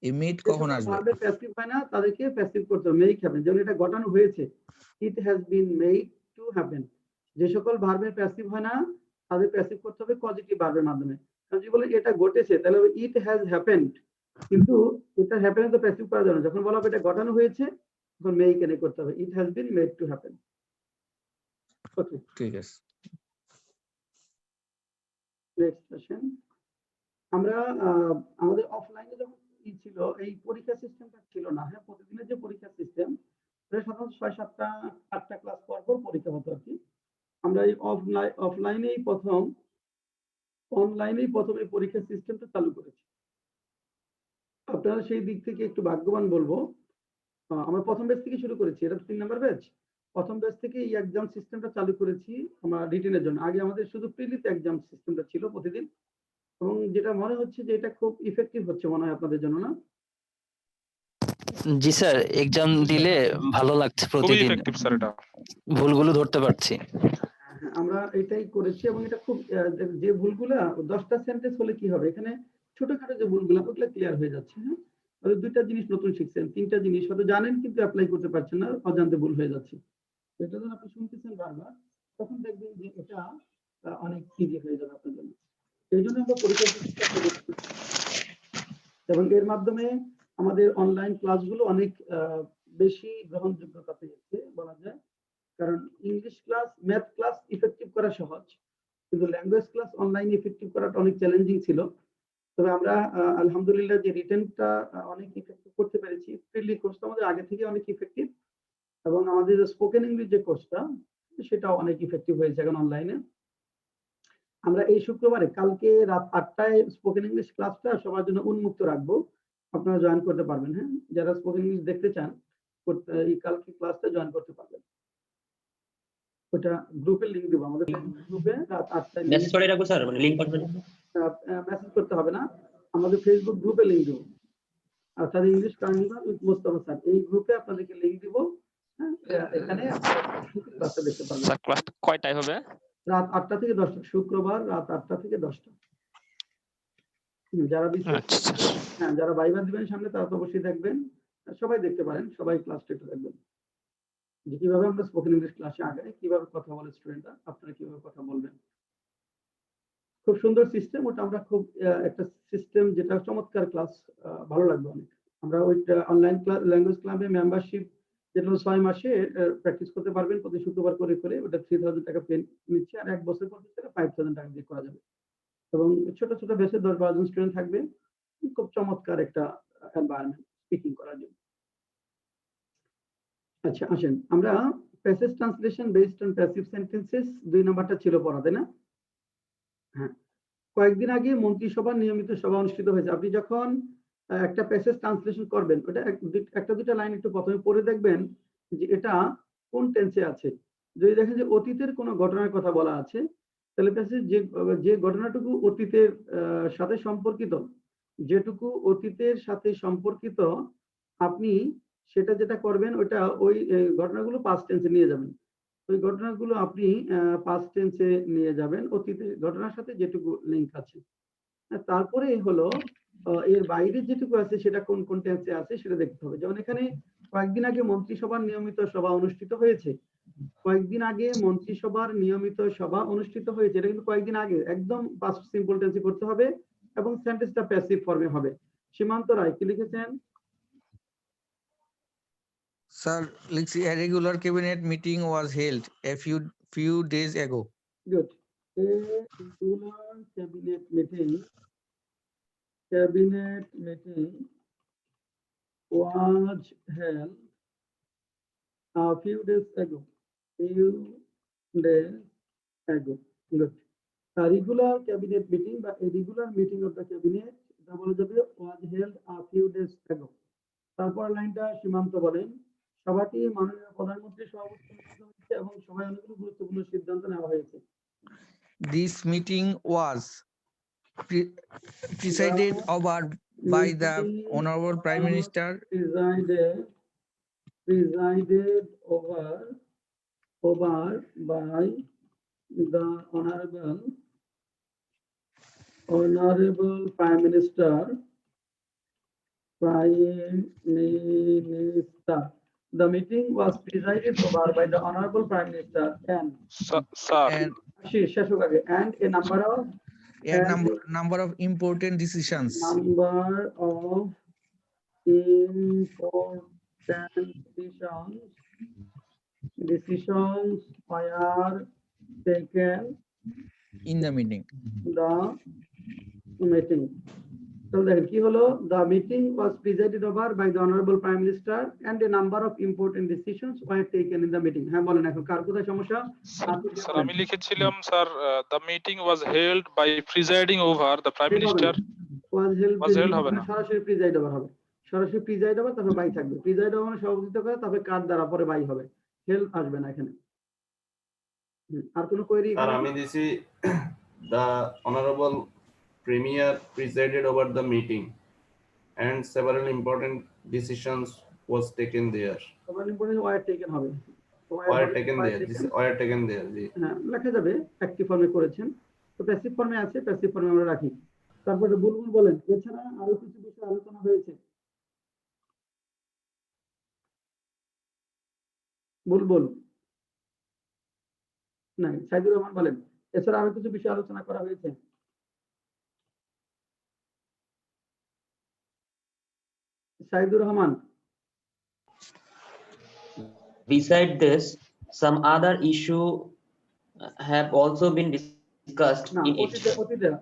এই মেড কখন আসবে? ভার্বের প্যাসিভ হয় না তাদেরকে প্যাসিভ করতে হবে, মেক হ্যাপেন, যেমন এটা ঘটানো হয়েছে, ইট has been made to happen. যে সকল ভার্বের প্যাসিভ হয় না তাদের প্যাসিভ করতে হবে পজিটিভ ভার্বের মাধ্যমে। কারণ যদি বলে এটা ঘটেছে তাহলে হবে ইট হ্যাজ হ্যাপেন্ড, কিন্তু এটা হ্যাপেন তো প্যাসিভ করা যাবে না, যখন বলা হবে এটা ঘটানো হয়েছে তখন মেক এনে করতে হবে, it has been made to happen. Okay, ঠিক আছে। Next question. আমরা আমাদের অফলাইনে যখন ছিল এই পরীক্ষা সিস্টেমটা ছিল না, হ্যাঁ, প্রতিদিনের যে পরীক্ষা সিস্টেম সাধারণত 6-7-8টা ক্লাস পর পর পরীক্ষা হতো আর কি। আমরা এই অনলাইনেই প্রথম এই পরীক্ষা সিস্টেমটা চালু করেছি। আপনারা সেই দিক থেকে একটু ভাগ্যবান বলবো, আমরা প্রথম ব্যাচ থেকে শুরু করেছি, এটা 3 নাম্বার ব্যাচ। প্রথম ব্যাচ থেকে এই এক্সাম সিস্টেমটা চালু করেছি আমরা রিটেনের জন্য। আগে আমাদের শুধু প্রিলিতে এক্সাম সিস্টেমটা ছিল প্রতিদিন, এবং যেটা মনে হচ্ছে যে এটা খুব ইফেক্টিভ হচ্ছে মনে হয় আপনাদের জন্য, না? জি স্যার, এক্সাম দিলে ভালো লাগছে, খুবই প্রতিদিন ইফেক্টিভ স্যার এটা। ভুলগুলো ধরতে পারছি। হ্যাঁ, আমরা এটাই করেছি, এবং এটা খুব যে ভুলগুলা 10টা সেন্টেন্স হলে কি হবে, এখানে ছোটখাটো যে ভুলগুলা ওগুলো ক্লিয়ার হয়ে যাচ্ছে, হ্যাঁ। আর 2টা জিনিস নতুন শিখছেন, 3টা জিনিস হয়তো জানেন কিন্তু অ্যাপ্লাই করতে পারছেন না, অজান্তে ভুল হয়ে যাচ্ছে। এটা যখন আপনি শুনতেছেন বারবার তখন দেখবেন যে এটা অনেক ইজি হয়ে যাবে আপনার জন্য। এই জন্য আমরা পরীক্ষা এবং এর মাধ্যমে আমাদের অনলাইন ক্লাসগুলো অনেক বেশি গ্রহণযোগ্যতা পেয়েছে বলা যায়। কারণ English class, math class effective করা সহজ, কিন্তু ল্যাঙ্গুয়েজ ক্লাস অনলাইনে ইফেক্টিভ করাটা অনেক চ্যালেঞ্জিং ছিল। তবে আমরা আলহামদুলিল্লাহ যে রিটেনটা অনেক ইফেক্টিভ করতে পেরেছি। প্রিলি কোর্সটা আমাদের আগে থেকে অনেক ইফেক্টিভ, এবং আমাদের যে স্পোকেন ইংলিশ যে কোর্সটা সেটাও অনেক ইফেক্টিভ হয়েছে এখন অনলাইনে। আমরা এই শুক্রবারে কালকে রাত 8টায় স্পোকেন ইংলিশ ক্লাসটা সবার জন্য উন্মুক্ত রাখবো, আপনারা জয়েন করতে পারবেন, হ্যাঁ, যারা স্পোকেন ইংলিশ দেখতে চান এই কালকে ক্লাসটা জয়েন করতে পারবেন। ওটা গ্রুপের লিংক দেবো, আমাদের গ্রুপে রাত 8টায় মেসেজ করে রাখবো স্যার, মানে লিংক পাঠাবেন। মেসেজ করতে হবে না, আমাদের ফেসবুক গ্রুপে লিংক দেবো, অর্থাৎ English carnival with Mostafa sir, এই গ্রুপে আপনাদেরকে লিংক দিব, হ্যাঁ, এখানে ক্লাসটা দেখতে পারবেন। স্যার ক্লাস কয়টায় হবে? রাত 8টা থেকে 10টা, শুক্রবার রাত 8টা থেকে 10টা। যারা হ্যাঁ, যারা ভাইবা দিবেন সামনে তারা তো অবশ্যই দেখবেন, সবাই দেখতে পারেন, সবাই ক্লাসটা একটু দেখবেন যে কিভাবে আমরা স্পোকেন ইংলিশ ক্লাসে আগাই, কিভাবে কথা বলে স্টুডেন্টরা, আপনারা কিভাবে কথা বলবেন। খুব সুন্দর সিস্টেম ওটা, আমরা খুব একটা সিস্টেম যেটা চমৎকার ক্লাস, ভালো লাগবে অনেক। আমরা ওইটা অনলাইন ল্যাঙ্গুয়েজ ক্লাবে মেম্বারশিপ যেটা 6 মাসে প্র্যাকটিস করতে পারবেন, প্রতি শুক্রবার করে করে ওটা 3000 টাকা পে নিচ্ছে, আর 1 বছর পর 5000 টাকা দিয়ে করা যাবে, এবং ছোট ছোট বেসে 10-12 জন স্টুডেন্ট থাকবে, খুব চমৎকার একটা এনভায়রনমেন্ট স্পিকিং করার জন্য। আচ্ছা আসেন, আমরা passage translation based on passive sentences 2 নাম্বারটা ছিল পড়া, তাই না? হ্যাঁ, কয়েকদিন আগে মন্ত্রিসভার নিয়মিত সভা অনুষ্ঠিত হয়েছে। আপনি যখন একটা প্যাসেজ ট্রান্সলেশন করবেন, ওটা একটা দুটা লাইন একটু প্রথমে পড়ে দেখবেন যে এটা কোন টেন্সে আছে। যদি দেখেন যে অতীতের কোনো ঘটনার কথা বলা আছে, তাহলে প্যাসেজ যে ঘটনাটুকু অতীতের সাথে সম্পর্কিত, যেটুকু অতীতের সাথে সম্পর্কিত, আপনি সেটা যেটা করবেন ওটা ওই ঘটনাগুলো পাস্ট টেন্সে নিয়ে যাবেন। ওই ঘটনাগুলো আপনি পাস্ট টেন্সে নিয়ে যাবেন, অতীতের ঘটনার সাথে যেটুকু লিংক আছে। তারপরে হলো এর বাইরে যেটুকু আছে সেটা কোন কোন টেন্সে আছে সেটা দেখতে হবে। যেমন এখানে কয়েকদিন আগে মন্ত্রিসভার নিয়মিত সভা অনুষ্ঠিত হয়েছে, কয়েকদিন আগে মন্ত্রিসভার নিয়মিত সভা অনুষ্ঠিত হয়েছে, এটা কিন্তু কয়েকদিন আগে, একদম পাস্ট সিম্পল টেন্সে করতে হবে, এবং সেন্টেন্সটা প্যাসিভ ফর্মে হবে। সীমান্ত রায় কি লিখেছেন? স্যার লিখছি, a regular cabinet meeting was held a few days ago. Good. A regular cabinet meeting was held a few days ago. few days ago. Good. A regular cabinet meeting, but a regular meeting of the cabinet, was held a few days ago. তারপর লাইনটা সীমান্ত বলেন, সভাটি মাননীয় প্রধানমন্ত্রীর সভাপতিত্বে অনুষ্ঠিত হয়েছে এবং সভায় অনেকগুলো গুরুত্বপূর্ণ সিদ্ধান্ত নেওয়া হয়েছে। This meeting was presided over by the Honorable Prime Minister presided over by the Honorable Prime Minister. The meeting was presided over by the Honorable Prime Minister and Sir, and a number of number of important decisions. number of important decisions were taken In the meeting. the meeting. So দেখেন কি হলো, the meeting was presided over by the Honorable Prime Minister and a number of important decisions were taken in the meeting. হ্যাঁ বলেন এখন কার কোথায় সমস্যা? Sir আমি লিখেছিলাম sir the meeting was held by presiding over the Prime Minister. was Was held হবে না। সরাসরি প্রিজাইড ওভার হবে, সরাসরি প্রিজাইড ওভার তারপর বাই থাকবে, প্রিজাইড ওভার মানে সভাপতিত্ব করে তারপরে কার দ্বারা পরে বাই হবে, হেল্প আসবে না এখানে। আর কোনো কোয়েরি? স্যার আমি দিছি the honorable premier presided over the meeting and several important decisions was taken there. সবার ইম্পর্টেন্ট ওয়ার টেকেন হবে, Were taken there. This were taken there. জি। হ্যাঁ লেখা যাবে, অ্যাক্টিভ ফর্মে করেছেন তো প্যাসিভ ফর্মে আছে, প্যাসিভ ফর্মে আমরা রাখি। তারপরে বুলবুল বলেন এছাড়া আরো কিছু বিষয় আলোচনা হয়েছে। বুলবুল নাই, সাইদুর রহমান বলেন এছাড়া আরো কিছু বিষয় আলোচনা করা হয়েছে। Saidur Rahman. Beside this, some other issue have also been discussed না in it.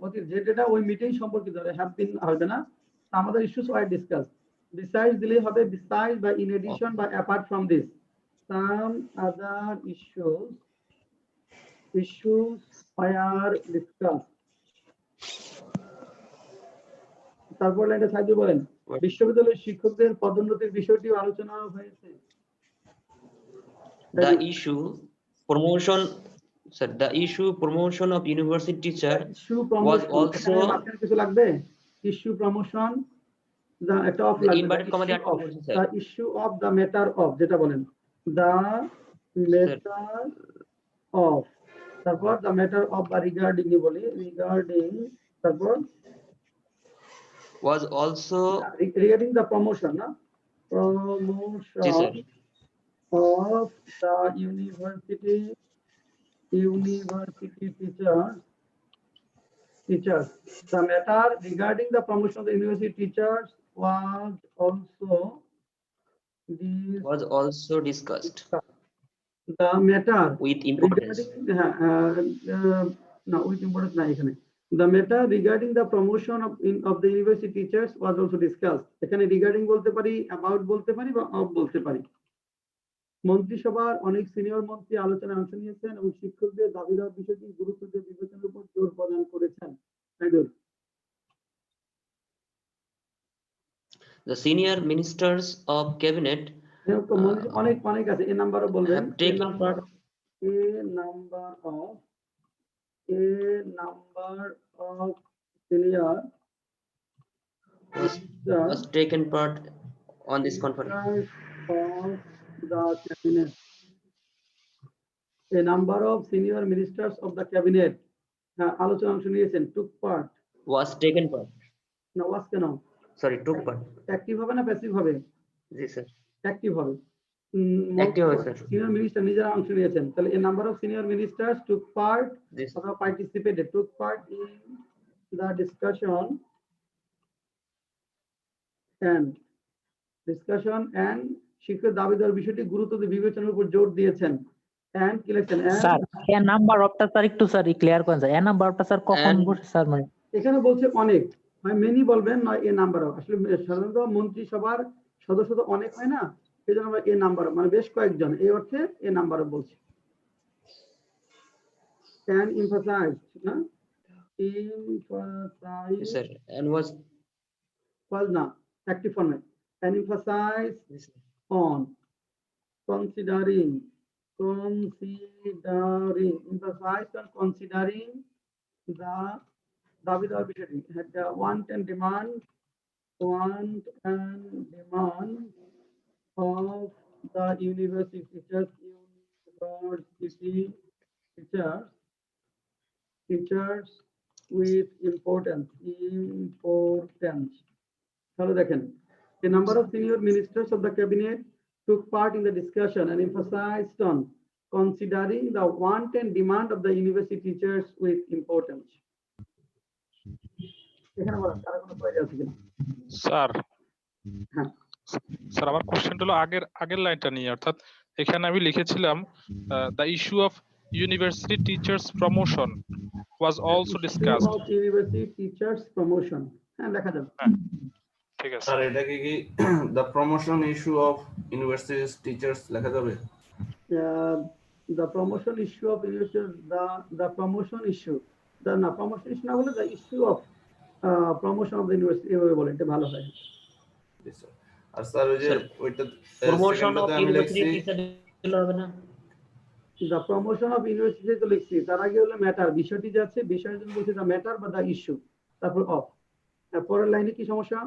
অতীত যেটা ওই মিটিং সম্পর্কিত হ্যাভ বিন হবে না, some other issues were discussed. Besides দিলেই হবে, besides বা in addition বা apart from this, some other issues were discussed. তারপর লাইনটা সাহায্য বলেন বিশ্ববিদ্যালয়ের শিক্ষকদের পদোন্নতির বিষয়টি আলোচনা হয়েছে। The issue promotion of university teacher was also কিছু লাগবে, ইস্যু প্রমোশন একটা অফ the লাগবে, inverted comma দিয়ে আটকে বলছে, sir. the issue of the matter of যেটা বলেন the matter of, তারপর the matter of বা regarding ই বলি, regarding তারপর was also regarding the promotion না জি sir, of the university teachers. The matter regarding the promotion of the university teachers was also discussed the matter with importance. no with importance না এখানে, the matter regarding the promotion of the university teachers was also discussed. এখানে regarding বলতে পারি, about বলতে পারি বা of বলতে পারি। মন্ত্রিসভার অনেক সিনিয়র মন্ত্রী আলোচনায় অংশ নিয়েছেন এবং শিক্ষকদের দাবি দেওয়ার বিষয়টি গুরুত্ব দিয়ে বিবেচনার উপর জোর প্রদান করেছেন। The senior ministers of cabinet অনেক আছে, এ নাম্বারও বলবেন, have taken part a number of senior was taken part on this conference. of the cabinet. A number of senior ministers of the cabinet আলোচনা অংশ নিয়েছেন, took part Was taken part. না was কেন, Sorry, took part. Active হবে না passive হবে? জি sir, active হবে। Active হবে, sir. সিনিয়র মিনিস্টার নিজেরা অংশ নিয়েছেন, তাহলে a number of senior ministers took part Yes. or participated, took part in the discussion and শিক্ষক দাবি দেওয়ার বিষয়টি গুরুত্ব দিয়ে বিবেচনার উপর জোর দিয়েছেন। and কি লিখছেন, স্যার এ নাম্বার অফটা স্যার একটু স্যার ক্লিয়ার করেন স্যার, এ নাম্বার অফটা স্যার কখন And- বসে স্যার, মানে এখানে বলছে অনেক, হয় মেনি বলবেন নয় এ নাম্বার অফ। আসলে সাধারণত মন্ত্রিসভার সদস্য তো অনেক হয় না, এই জন্য আমরা এ নাম্বার মানে বেশ কয়েকজন, এই অর্থে এ নাম্বার অফ বলছি। and emphasized, na? Emphasize Yes, sir. And was was na active format, and emphasize yes, sir. on considering, emphasize on considering the দাবিদার বিষয়টি had the want and demand of the university teachers with importance. Hello, দেখেন. A number of senior ministers of the cabinet took part in the discussion and emphasized on considering the want and demand of the university teachers with importance. এখানে বলেন, কারো কোনো query আছে কিনা? Sir হ্যাঁ। Sir আমার কোশ্চেনটা হলো আগের লাইনটা নিয়ে, অর্থাৎ এখানে আমি লিখেছিলাম the issue of university teachers promotion was also discussed. Of university teachers promotion. হ্যাঁ, লেখা যাবে। ঠিক আছে স্যার এটা কি the promotion issue of university teachers লেখা যাবে? The promotion issue of university, the promotion issue, promotion issue না বলে the issue of promotion of the university এভাবে বলে, এটা ভালো হয়। Yes, sir. আর স্যার ওই যে Sir, ওইটা promotion of সেকেন্ডটাতে আমি university লিখছি teacher দিলে হবে না? The promotion of university তো লিখছি, তার আগে হলো ম্যাটার, বিষয়টি যাচ্ছে, বিষয়ের জন্য বলছি the matter বা the issue, তারপর of। পরের লাইনে কি সমস্যা?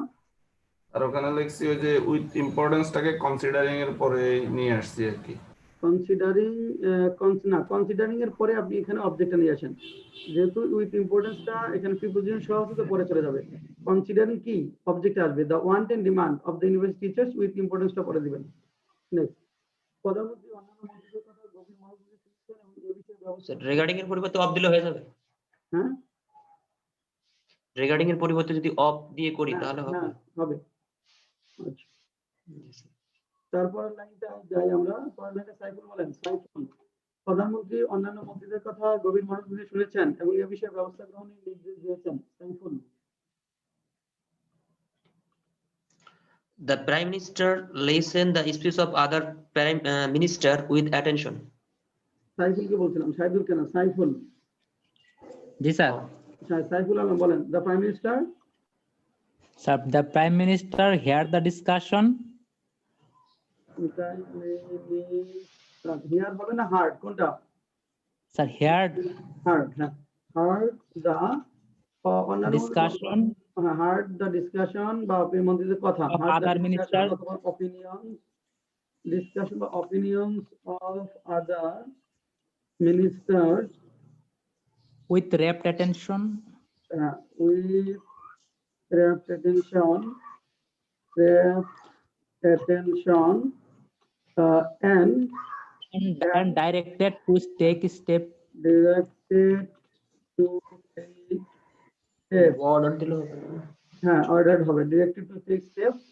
আর ওখানে লিখছি ওই যে উইথ ইম্পর্টেন্সটাকে কনসিডারিং এর পরে নিয়ে আসছি আর কি। কনসিডারিং এর পরে আপনি এখানে অবজেক্টটা নিয়ে আসেন, যেহেতু উইথ ইম্পর্টেন্সটা এখানে প্রিপোজিশন সহ আছে তো পরে চলে যাবে। কনসিডারিং কি অবজেক্ট আসবে, the want and demand of the university teachers with ইম্পর্টেন্সটা পরে দিবেন। নেক্সট, প্রধানমন্ত্রী অন্যান্য মন্ত্রীদের কথা গভীর মনোযোগে শুনছেন এবং এই বিষয়ে ব্যবস্থা। স্যার রিগার্ডিং এর পরিবর্তে অফ দিলে হয়ে যাবে? হ্যাঁ, রিগার্ডিং এর পরিবর্তে যদি অফ দিয়ে করি তাহলে হবে? হ্যাঁ, হবে। আচ্ছা, তারপরের লাইনটা যাই আমরা। পরের লাইনটা সাইফুল বলেন। সাইফুল, প্রধানমন্ত্রী অন্যান্য মন্ত্রীদের কথা গভীর মনোযোগে শুনেছেন এবং এই বিষয়ে ব্যবস্থা গ্রহণের নির্দেশ দিয়েছেন। Saiful. The Prime Minister listened the speech of other Prime Minister with attention. সাইফুলকে বলছিলাম, সাইদুল কেন? সাইফুল। জি স্যার। সাইফুল আলম বলেন। The Prime Minister, sir, the Prime Minister heard the discussion. Hear হবে না হার্ড, কোনটা? স্যার, heard হার্ড, হ্যাঁ, heard the discussion heard the discussion বা মন্ত্রীদের কথা, of other minister opinion, discussion বা opinions of other ministers with rapt attention with rapt attention and directed to take step directed to take steps. Order দিলে হবে না? হ্যাঁ, ordered হবে, directed to take steps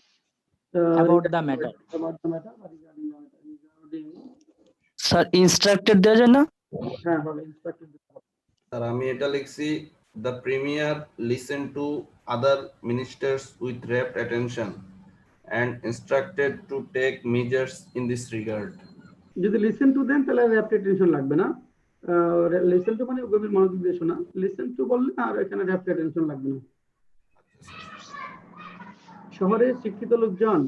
about the matter. about the matter বা regarding the matter, regarding, sir instructed দেওয়া যায় না? হ্যাঁ হবে, instructed দিতে হবে। স্যার আমি এটা লিখছি the premier listened to other ministers with rapt attention and instructed to take measures in this regard. যদি লিসেন টু দেন তাহলে rapt attention লাগবে না। লিসেন টু মানে গভীর মনোযোগ দিয়ে শোনা, লিসেন টু বললে আর এখানে rapt attention লাগবে না। শহরের শিক্ষিত লোকজন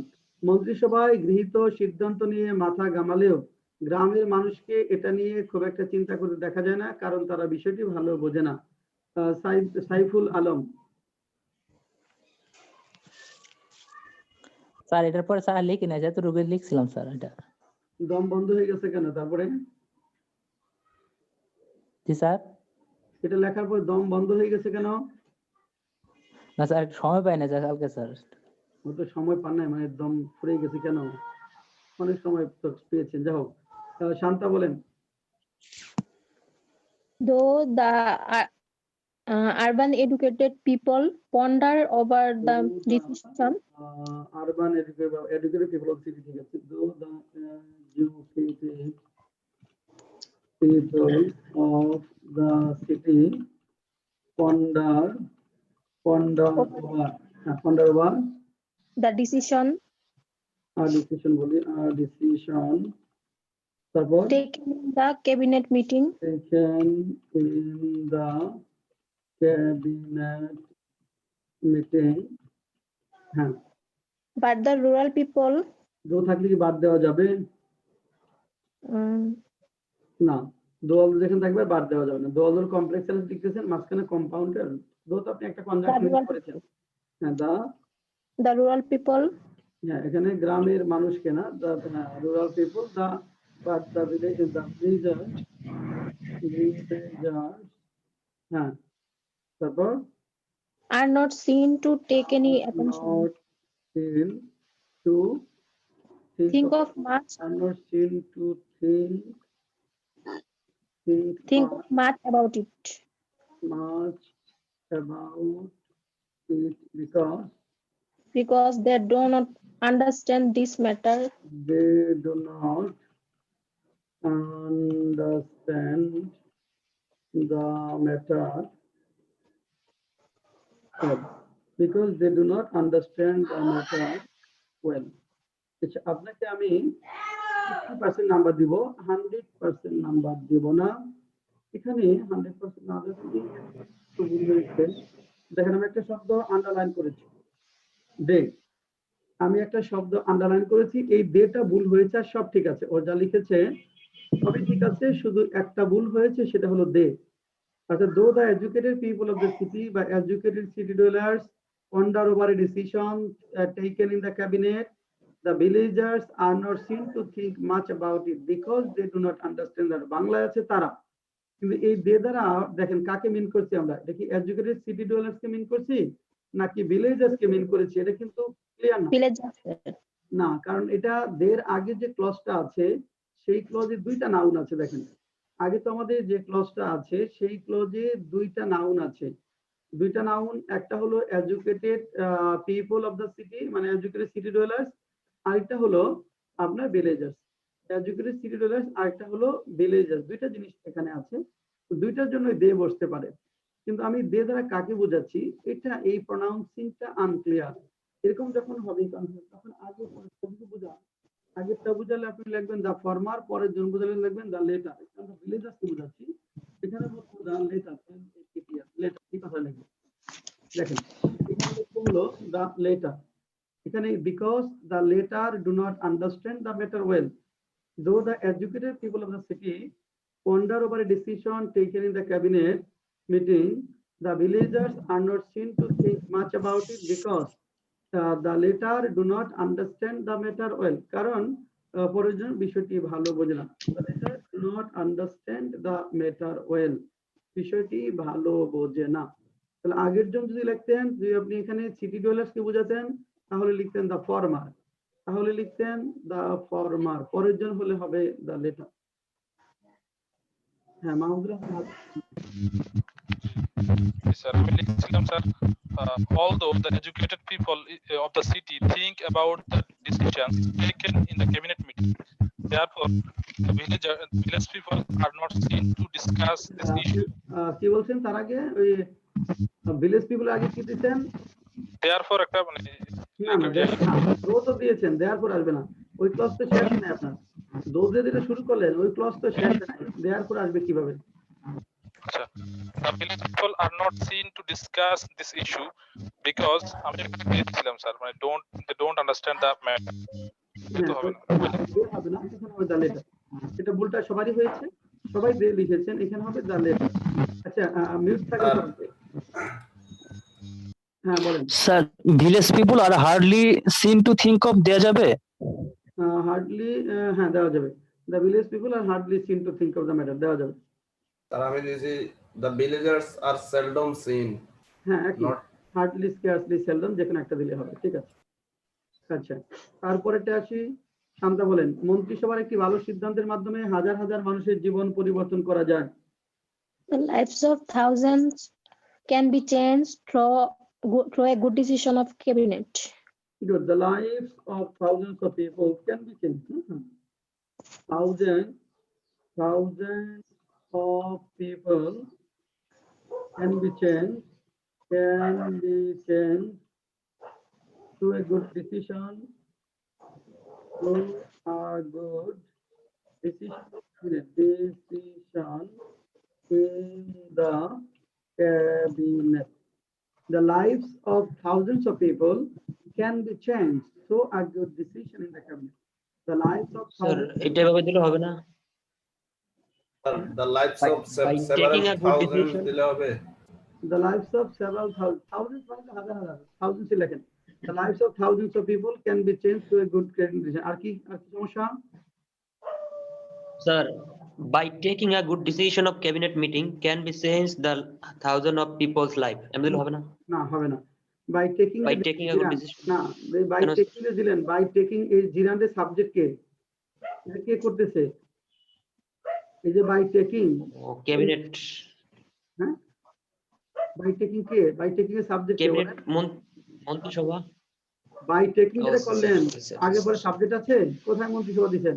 মন্ত্রিসভায় গৃহীত সিদ্ধান্ত নিয়ে মাথা ঘামালেও গ্রামের মানুষকে এটা নিয়ে খুব একটা চিন্তা করতে দেখা যায় না, কারণ তারা বিষয়টি ভালো বোঝে না। সাইফুল আলম। স্যার, এটার পরে স্যার লিখি না, যেহেতু রুগী লিখছিলাম স্যার। এটা দম বন্ধ হয়ে গেছে কেন? তারপরে জি স্যার। এটা লেখার পর দম বন্ধ হয়ে গেছে কেন? না স্যার, সময় পাই না স্যার কালকে স্যার। ও তো সময় পান নাই, মানে দম ফুরিয়ে গেছে কেন? অনেক সময় তো পেয়েছেন, যাই হোক। শান্তা বলেন। Though the urban educated people ponder over the decision, urban educated people of city, ঠিক আছে। Though the educated people of the city ponder over the decision decision বলি, decision তারপর taken in the cabinet meeting, taken in the cabinet meeting, হ্যাঁ but the rural people, দো থাকলে কি বাদ দেওয়া যাবে? um, না, দোয়াল যেখানে থাকবে বাদ দেওয়া যাবে না। দোয়াল কমপ্লেক্স সেন্স লিখতেছেন, মাঝখানে কম্পাউন্ডার, দো তো আপনি একটা কনজাংশন rural করেছেন। হ্যাঁ the rural people, হ্যাঁ এখানে গ্রামের মানুষকে না, rural people, but the villager, হ্যাঁ তারপর are not seen to take any attention, not seen to think of much, are not seen to think of much about it, much about it because they do not understand this matter, they do not understand the matter well. Because they do not understand the matter well. আচ্ছা, আপনাকে আমি 50% number দিব, 100% number দিব না। এখানে 100% না দিলে একটু ভুল হয়েছে। দেখেন আমি একটা শব্দ আন্ডারলাইন করেছি, দে। আমি একটা শব্দ আন্ডারলাইন করেছি, এই দেটা ভুল হয়েছে আর সব ঠিক আছে। ও যা লিখেছে সবই ঠিক আছে, শুধু একটা ভুল হয়েছে, সেটা হলো দে। অর্থাৎ though the educated people of the city বা educated city dwellers ponder over a decision taken in the cabinet, the villagers are not seen to think much about it because they do not understand that. বাংলায় আছে তারা, কিন্তু এই দে দ্বারা দেখেন কাকে মিন করছি আমরা, এটা কি এডুকেটেড সিটি ডুয়েলার্স কে মিন করছি নাকি ভিলেজার্স কে মিন করেছি? এটা কিন্তু ক্লিয়ার না। villagers, না, কারণ এটা দের আগে যে ক্লজটা আছে সেই ক্লজে দুইটা নাউন আছে। দেখেন আগে তো আমাদের যে ক্লজটা আছে সেই ক্লজে দুইটা নাউন আছে। দুইটা নাউন, একটা হলো educated people of the city মানে এডুকেটেড সিটি ডুয়েলার্স, আরেকটা হলো আপনার ভিলেজার্স। এডুকেটেড সিটি ডুয়েলার্স আরেকটা হলো ভিলেজার্স, দুইটা জিনিস এখানে আছে। তো দুইটার জন্য দে বসতে পারে, কিন্তু আমি দে দ্বারা কাকে বোঝাচ্ছি এটা এই প্রনাউন্সিংটা আনক্লিয়ার। এরকম যখন হবে তখন আগে পরে বোঝা, আগেরটা বুঝালে আপনি লিখবেন দা ফর্মার, পরের জন বুঝালে লিখবেন দা লেটার। আমরা ভিলেজার্সকে বোঝাচ্ছি, এখানে বলবো দা লেটার, লেটার কি কথা লিখবেন। দেখেন এখানে লিখবো হলো দা লেটার, এখানে because the letter do not understand the matter well, though the educated people of the city ponder over a decision taken in the cabinet meeting, the villagers are not seen to think much about it because the latter do not understand the matter well. কারণ পরের বিষয়টি ভালো বোঝে না। The latter do not understand the matter well, বিষয়টি ভালো বোঝে না। তাহলে আগের জন যদি লিখতেন, যদি আপনি এখানে সিটি ডুয়েলার্স কে বোঝাতেন তাহলে লিখতেন দা ফর্মার, তাহলে লিখতেন দা ফর্মার, পরের জন হলে হবে দা লেটার। হ্যাঁ মাহমুদুল হাসান। স্যার আমি লিখছিলাম sir, although the educated people of the city think about the decisions taken in the cabinet meeting, therefore the village people are not seen to discuss this issue. কি বলছেন তার আগে? ওই ভিলেজ পিপল আগে কি দিতেন? therefore একটা মানে না না, দো তো দিয়েছেন, দেয়ারফর আসবে না, ওই ক্লজ তো শেষ নাই আপনার। দো দিয়ে দিলে শুরু করলেন, ওই ক্লজ তো শেষ নাই, দেয়ারফর আসবে কিভাবে? আচ্ছা, the village people are not seen to discuss this issue because আমি এখানে দিয়েছিলাম স্যার, মানে they don't understand the matter. তো হবে না, হবে না, এখানে হবে দা লেটার। এটা ভুলটা সবারই হয়েছে, সবাই দে লিখেছেন, এখানে হবে দা লেটার। আচ্ছা মিউট থাকলে হবে। হ্যাঁ বলেন sir, village people are hardly seen to think of দেয়া যাবে? হার্ডলি, হ্যাঁ দেওয়া যাবে। The village people are hardly seen to think of the matter দেওয়া যাবে। তার আমি দিয়েছি the villagers are seldom seen, হ্যাঁ একই, হার্ডলি স্কেয়ারসলি সেলডম, যেখানে একটা দিলে হবে, ঠিক আছে। আচ্ছা তারপরেটা আসি, শান্তা বলেন, মন্ত্রিসভার একটি ভালো সিদ্ধান্তের মাধ্যমে হাজার হাজার মানুষের জীবন পরিবর্তন করা যায়। the lives of thousands can be changed through a good decision of cabinet. Good. The lives of thousands of people can be changed. Thousands of people can be changed through a good decision, through a good decision in the cabinet. The lives of thousands of people can be changed through a good decision in the cabinet. The lives of sir thousands, এটা এভাবে দিলে হবে না? The lives By- of by several taking a good thousands decision. দিলে হবে। the lives of several thousands, thousands লেখেন। The lives of thousands of people can be changed through a good decision. আর কি সমস্যা? Sir, by taking a good decision of cabinet meeting can be changed the thousand of people's life. এমন দিলে হবে না? না, হবে না। By taking By the taking a good জিরান, decision. না, by কেন? taking the জিরান, by taking এই জিরানের সাবজেক্ট কে? এটা কে করতেছে? এই যে by taking, ক্যাবিনেট হ্যাঁ? by taking K? by taking এর সাবজেক্ট কে? ক্যাবিনেট মন্ত্রিসভা। by taking যেটা Oh, করলেন, sir, আগে sir, পরে sir. সাবজেক্ট আছে? কোথায় মন্ত্রিসভা দিবেন?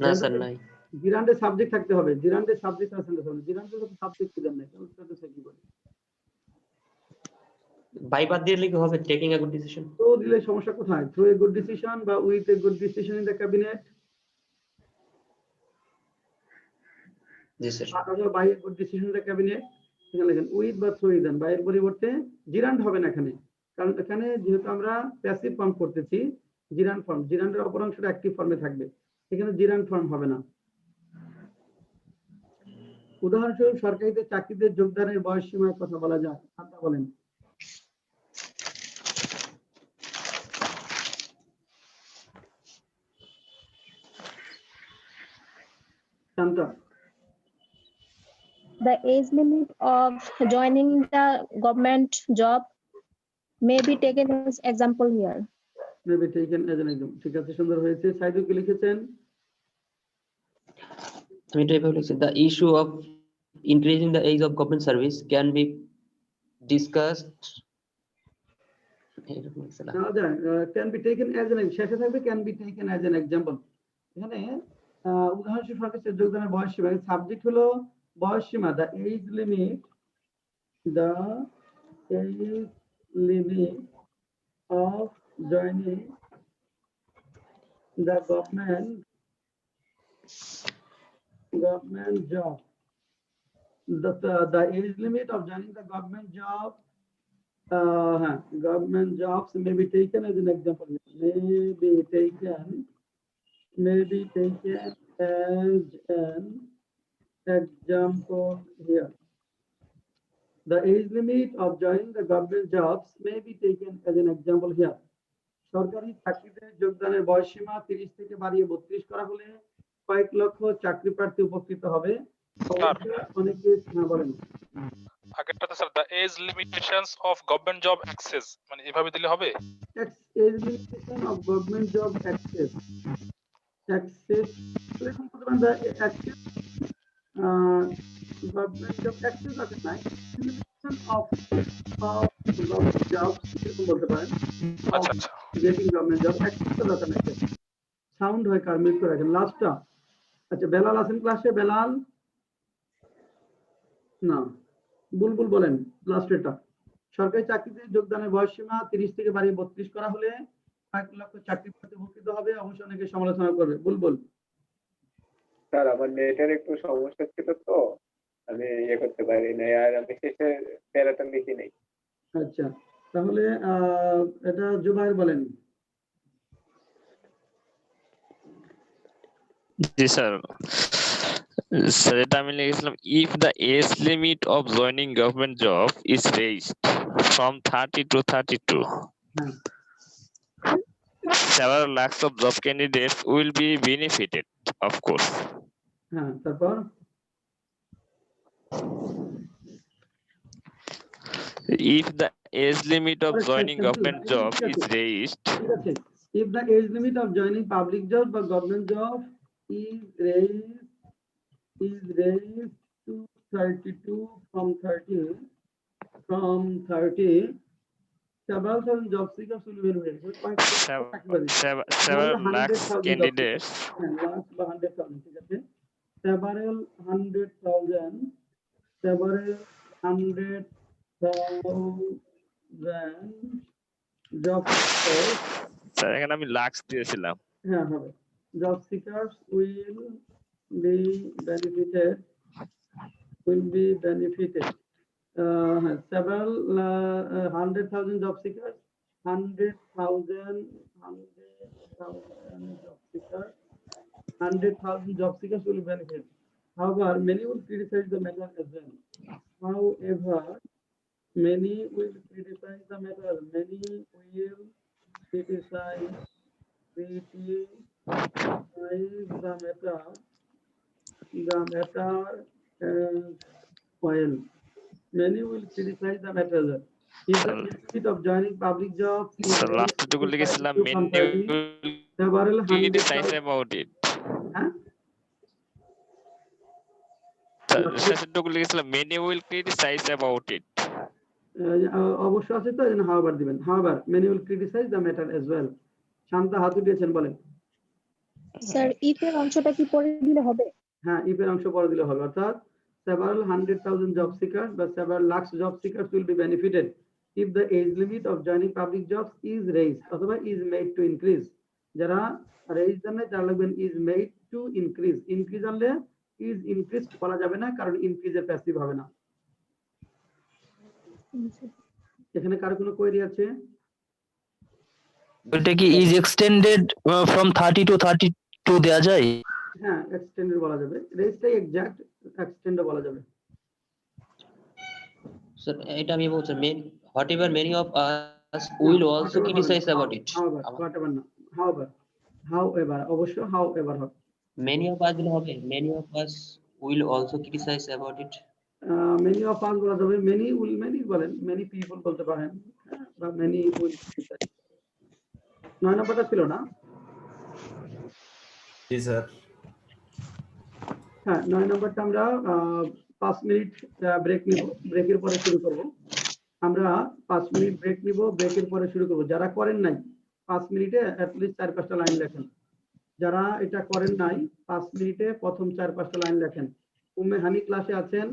না স্যার নাই। জিরান্ডের সাবজেক্ট থাকতে হবে। জিরান্ডের সাবজেক্ট আছে না স্যার। জিরান্ডের তো সাবজেক্ট খুঁজে নেই। তাহলে কি বলে? বাইবাদ দিলে কি হবে? Taking a good decision. তো দিলে সমস্যা কোথায়? থ্রু এ গুড ডিসিশন বা with a good decision in the cabinet. জি স্যার। অথবা by a good decision in the cabinet. এখানে লেখেন উইথ বা থ্রু দেন। বাই এর পরিবর্তে জিরান্ড হবে না এখানে। কারণ এখানে যেহেতু আমরা প্যাসিভ ফর্ম করতেছি, জিরান্ড ফর্ম, জিরান্ডের অপর অংশটা অ্যাক্টিভ ফর্মে থাকবে। এখানে জিরান্ড ফর্ম হবে না। উদাহরণস্বরূপ সরকারিতে চাকরিতে যোগদানের বয়স সীমার কথা বলা যায়। আপনারা বলেন। Shanta. The age limit of joining the government job may be taken as example here. Maybe taken as an example. ঠিক আছে, সুন্দর হয়েছে। সাইদুল কি লিখেছেন? আমি এটা এভাবে লিখছি, the issue of increasing the age of government service can be discussed. Can be taken as an শেষে থাকবে can be taken as an example. এখানে উদাহরণস্বরূপ সরকারি যোগদানের বয়স সীমা, সাবজেক্ট হলো বয়স সীমা, the age limit of joining the government job. The age limit of joining the government job, government jobs may be taken as an example. May be taken as an example here. The age limit of joining the government jobs may be taken as an example here. সরকারি চাকরিতে যোগদানের বয়সসীমা 30 থেকে বাড়িয়ে 32 করা হলে কয়েক লক্ষ চাকরি প্রার্থী উপকৃত হবে। অনেকে বলেন আগেরটাতে sir the age limitations of government job access, মানে এভাবে দিলে হবে? age limitation of government job access এরকম করতে পারেন, the access government job access আছে না, limitation of government jobs এরকম বলতে পারেন। আচ্ছা আচ্ছা, getting government job access তো দরকার নাই। সাউন্ড হয় কার মিউট করে রাখেন লাস্টটা। আচ্ছা, বেলাল আছেন ক্লাসে? বেলাল না, বুলবুল বলেন লাস্টেরটা। সরকারি চাকরিতে যোগদানের বয়সসীমা 30 থেকে বাড়িয়ে 32 করা হলে কয়েক লক্ষ চাকরি প্রার্থী উপকৃত হবে। অবশ্য অনেকে সমালোচনা করবে। বুলবুল। স্যার আমার নেটের একটু সমস্যা ছিল তো আমি করতে পারি না, আর আমি শেষে প্যারাটা লিখি নাই। আচ্ছা, তাহলে এটা জুবাইর বলেন। জি স্যার। স্যার এটা আমি লিখেছিলাম, if the age limit of joining government job is raised from 30 to 32, several lakhs of job candidates will be benefited, of course. হ্যাঁ, তারপর If the age limit of joining government job is raised, ঠিক আছে, if the age limit of joining public job বা government job is raised to 32 from 30, several thousand job seekers will be raised. several lakhs candidates lakhs বা 100,000, ঠিক আছে, several hundred thousand job seekers। Sir এখানে আমি lux দিয়েছিলাম। হ্যাঁ হবে। Job seekers B benefited হ্যাঁ, several 100,000 job seekers, 100,000 job seekers, 100,000 job seekers will benefit. However, many will criticize the matter as well. However, many will criticize the matter. Many will criticize the matter as well. Many will criticize the matter. If the benefit of joining public jobs is sir raised last টুকু to লিখেছিলাম 32 from 30, several criticize 100,000 about it হ্যাঁ? শেষের টুকু লিখেছিলাম many will criticize about it অবশ্য আছে তো এজন্য however দিবেন। However, many will criticize the matter as well. Shanta হাত উঠিয়েছেন বলেন। স্যার if এর অংশটা কি পরে দিলে হবে? হ্যাঁ, if এর অংশ পরে দিলে হবে, অর্থাৎ several 100,000 job seekers বা several lakhs job seekers will be benefited if the age limit of joining public jobs is raised অথবা is made to increase। যারা raised জানে তারা লিখবেন is made to increase। increase আনলে is increased বলা যাবে না, কারণ increase এর প্যাসিভ হবে না। এখানে কার কোনো কোয়েরি আছে? এটা কি ইজ এক্সটেন্ডেড ফ্রম 30 to 32 দেয়া যায়? হ্যাঁ, এক্সটেন্ডেড বলা যাবে, রেজটাই এক্সাক্ট, এক্সটেন্ডও বলা যাবে। স্যার এটা আমি বলছি whatever many of us will also criticize about it whatever না, however অবশ্য however হবে। many of us will হবে many of us will also criticize about it many of us বলা যাবে, many will, many বলেন, many people বলতে পারেন, বা many will। 9 নম্বরটা ছিল না? জি স্যার। হ্যাঁ, 9 নম্বরটা আমরা 5 মিনিট ব্রেক নিব, ব্রেকের পরে শুরু করব। আমরা 5 মিনিট ব্রেক নিব, ব্রেকের পরে শুরু করব। যারা করেন নাই 5 মিনিটে অ্যাটলিস্ট 4-5টা লাইন লেখেন। যারা এটা করেন নাই 5 মিনিটে প্রথম 4-5টা লাইন লেখেন। উম্মে হানি ক্লাসে আছেন?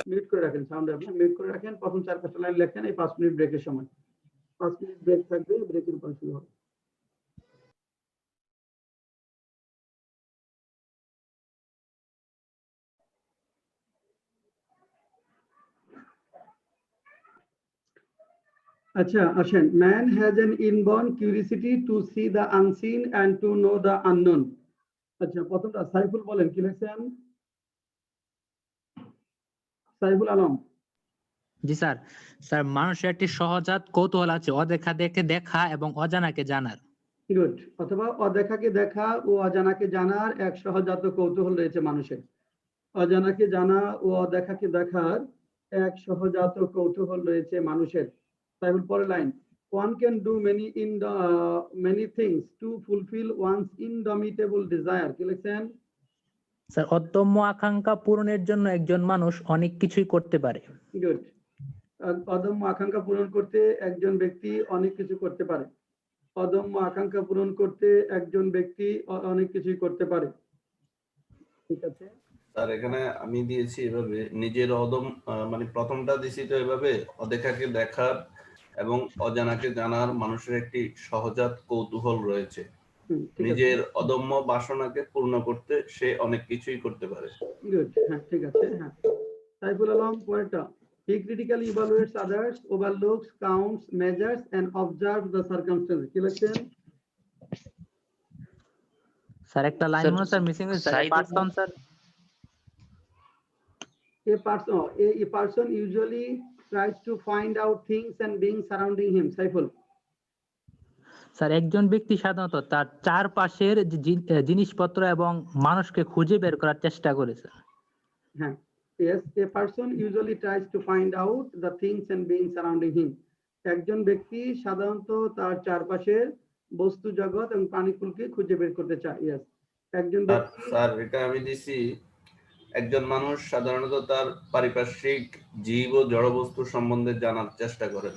মিউট করে রাখেন, সাউন্ড আপনার মিউট করে রাখেন, প্রথম 4-5টা লাইন লেখেন এই 5 মিনিট ব্রেকের সময়। 5 মিনিট ব্রেক থাকবে, ব্রেকের পর শুরু হবে। আচ্ছা আসেন, man has an inborn curiosity to see the unseen and to know the unknown. আচ্ছা, প্রথমটা সাইফুল বলেন, কি লিখছেন? সাইফুল আলম। জি স্যার। স্যার মানুষের একটি সহজাত কৌতূহল আছে অদেখা দেখে দেখা এবং অজানাকে জানার। গুড। অথবা অদেখাকে দেখা ও অজানাকে জানার এক সহজাত কৌতূহল রয়েছে মানুষের। অজানাকে জানা ও অদেখাকে দেখার এক সহজাত কৌতূহল রয়েছে মানুষের। সাইফুল পরের line, one can do many things to fulfill one's indomitable desire। কি লিখছেন? স্যার অদম্য আকাঙ্ক্ষা পূরণের জন্য একজন মানুষ অনেক কিছুই করতে পারে। গুড। অদম্য আকাঙ্ক্ষা পূরণ করতে একজন ব্যক্তি অনেক কিছু করতে পারে। অদম্য আকাঙ্ক্ষা পূরণ করতে একজন ব্যক্তি অনেক কিছুই করতে পারে। ঠিক আছে স্যার, এখানে আমি দিয়েছি এভাবে, নিজের মানে প্রথমটা দিয়েছি তো এভাবে, অদেখাকে দেখার এবং অজানাকে জানার মানুষের একটি সহজাত কৌতূহল রয়েছে। নিজের অদম্য বাসনাকে পূর্ণ করতে সে অনেক কিছুই করতে পারে। গুড। হ্যাঁ, ঠিক আছে। হ্যাঁ, সাইফুল আলম পরেরটা, he critically evaluates others, overlooks, counts, measures and observes the circumstances। কি লিখছেন? স্যার একটা লাইন মনে স্যার মিসিং হয়েছে sir. Person sir, a person usually tries to find out things and beings surrounding him। Saiful. Sir একজন ব্যক্তি সাধারণত তার চারপাশের জিনিসপত্র এবং মানুষকে খুঁজে বের করার চেষ্টা করে স্যার। হ্যাঁ, yes, a person usually tries to find out the things and beings surrounding him। একজন ব্যক্তি সাধারণত তার চারপাশের বস্তু জগৎ এবং প্রাণীকুলকে খুঁজে বের করতে চায়। ইয়েস, একজন ব্যক্তি। স্যার এটা আমি দিছি, একজন মানুষ সাধারণত তার পারিপার্শ্বিক জীব ও জড় বস্তু সম্বন্ধে জানার চেষ্টা করেন।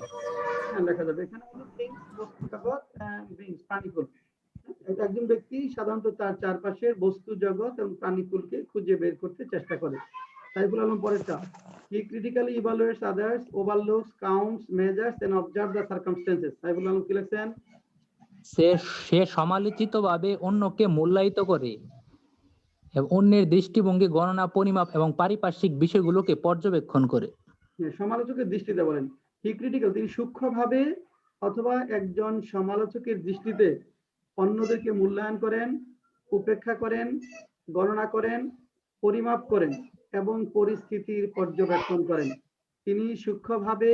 হ্যাঁ, লেখা যাবে এখানে হলো থিংস, বস্তু জগৎ এন্ড বিংস, প্রাণীকুল। একজন ব্যক্তি সাধারণত তার চারপাশের বস্তু জগৎ এবং প্রাণীকুলকে খুঁজে বের করতে চেষ্টা করে। সাইফুল আলম পরেরটা, he critically evaluates others, overlooks, counts, measures and observes the circumstances. Saiful Alam কি লিখছেন? সে সমালোচিতভাবে অন্যকে মূল্যায়িত করে এবং অন্যের দৃষ্টিভঙ্গি গণনা, পরিমাপ এবং পারিপার্শ্বিক বিষয়গুলোকে পর্যবেক্ষণ করে। হ্যাঁ, সমালোচকের দৃষ্টিতে বলেন। হি ক্রিটিক্যাল, তিনি সূক্ষ্মভাবে অথবা একজন সমালোচকের দৃষ্টিতে অন্যদেরকে মূল্যায়ন করেন, উপেক্ষা করেন, গণনা করেন, পরিমাপ করেন এবং পরিস্থিতির পর্যবেক্ষণ করেন। তিনি সূক্ষ্মভাবে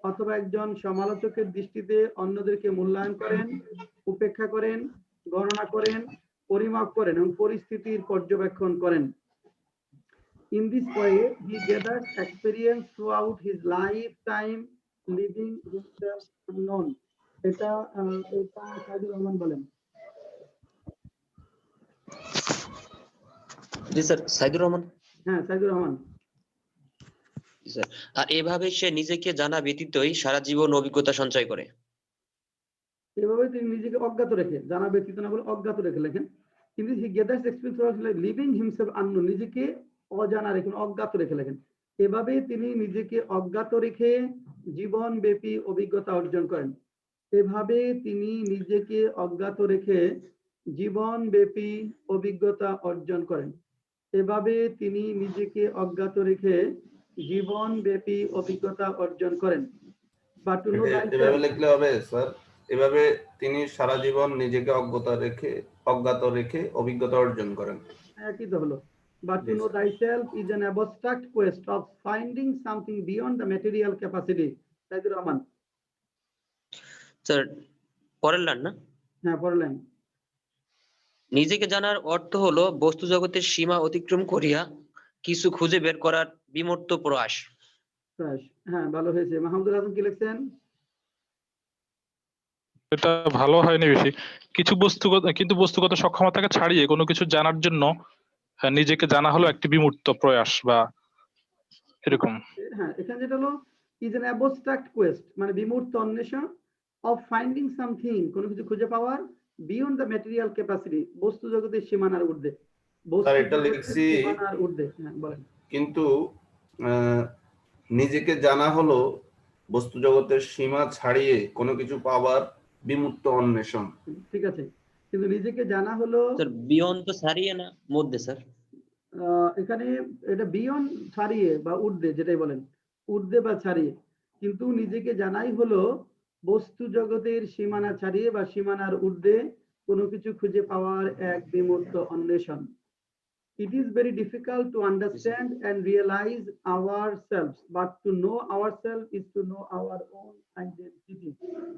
অথবা একজন সমালোচকের দৃষ্টিতে অন্যদেরকে মূল্যায়ন করেন, উপেক্ষা করেন, গণনা করেন, পরিমাপ করেন এবং পরিস্থিতির পর্যবেক্ষণ করেন। In this way, he gathers experience throughout his lifetime, living himself unknown. এটা সাইদুর রহমান বলেন। জি স্যার, সাইদুর রহমান। হ্যাঁ, সাইদুর রহমান। জি স্যার। আর এভাবে সে নিজেকে জানা ব্যতীতই সারা জীবন অভিজ্ঞতা সঞ্চয় করে। এভাবে তিনি নিজেকে অজ্ঞাত রেখে, জানা ব্যতীত না বলে অজ্ঞাত রেখে লেখেন। কিন্তু he gathers experience throughout his life, living himself unknown, নিজেকে অজানা রেখে, অজ্ঞাত রেখে লেখেন। এভাবে তিনি নিজেকে অজ্ঞাত রেখে জীবনব্যাপী অভিজ্ঞতা অর্জন করেন। এভাবে তিনি নিজেকে অজ্ঞাত রেখে জীবনব্যাপী অভিজ্ঞতা অর্জন করেন। এভাবে তিনি নিজেকে অজ্ঞাত রেখে জীবনব্যাপী অভিজ্ঞতা অর্জন করেন। But to know এভাবে thyself, লিখলে হবে স্যার? এভাবে তিনি সারা জীবন নিজেকে অজ্ঞাত রেখে অভিজ্ঞতা অর্জন করেন। একই তো হলো। But to Yes, know sir. thyself is an abstract quest of finding something beyond the material capacity. Saidur Rahman. Sir পরের লাইন না? হ্যাঁ, পড়লেন। নিজেকে জানার অর্থ হলো বস্তু জগতের সীমা অতিক্রম করিয়া কিছু খুঁজে বের করার বিমূর্ত প্রয়াস। হ্যাঁ, ভালো হয়েছে। মাহমুদুল হাসান কি লিখছেন? এটা ভালো হয়নি বেশি। কিন্তু বস্তুগত সক্ষমতাকে ছাড়িয়ে কোনো কিছু জানার জন্য নিজেকে জানা হলো একটি বিমূর্ত প্রয়াস বা এরকম। হ্যাঁ, এখানে যেটা হলো is an abstract quest, মানে বিমূর্ত অন্বেষণ of finding something, কোনো কিছু খুঁজে পাওয়ার beyond the material capacity, বস্তু জগতের সীমানার ঊর্ধ্বে। স্যার এটা লিখছি, সীমানার ঊর্ধ্বে। হ্যাঁ, বলেন। কিন্তু নিজেকে জানা হলো বস্তু জগতের সীমা ছাড়িয়ে কোনো কিছু পাওয়ার বিমূর্ত অন্বেষণ। ঠিক আছে, কিন্তু নিজেকে জানা হলো স্যার বিয়ন্ড তো ছাড়িয়ে না, মধ্যে স্যার। এখানে এটা বিয়ন্ড, ছাড়িয়ে বা ঊর্ধ্বে, যেটাই বলেন, ঊর্ধ্বে বা ছাড়িয়ে। কিন্তু নিজেকে জানাই হলো বস্তু জগতের সীমানা ছাড়িয়ে বা সীমানার ঊর্ধ্বে কোনো কিছু খুঁজে পাওয়ার এক বিমূর্ত অন্বেষণ। It is very difficult to understand and realize ourselves, but to know ourselves is to know our own identity.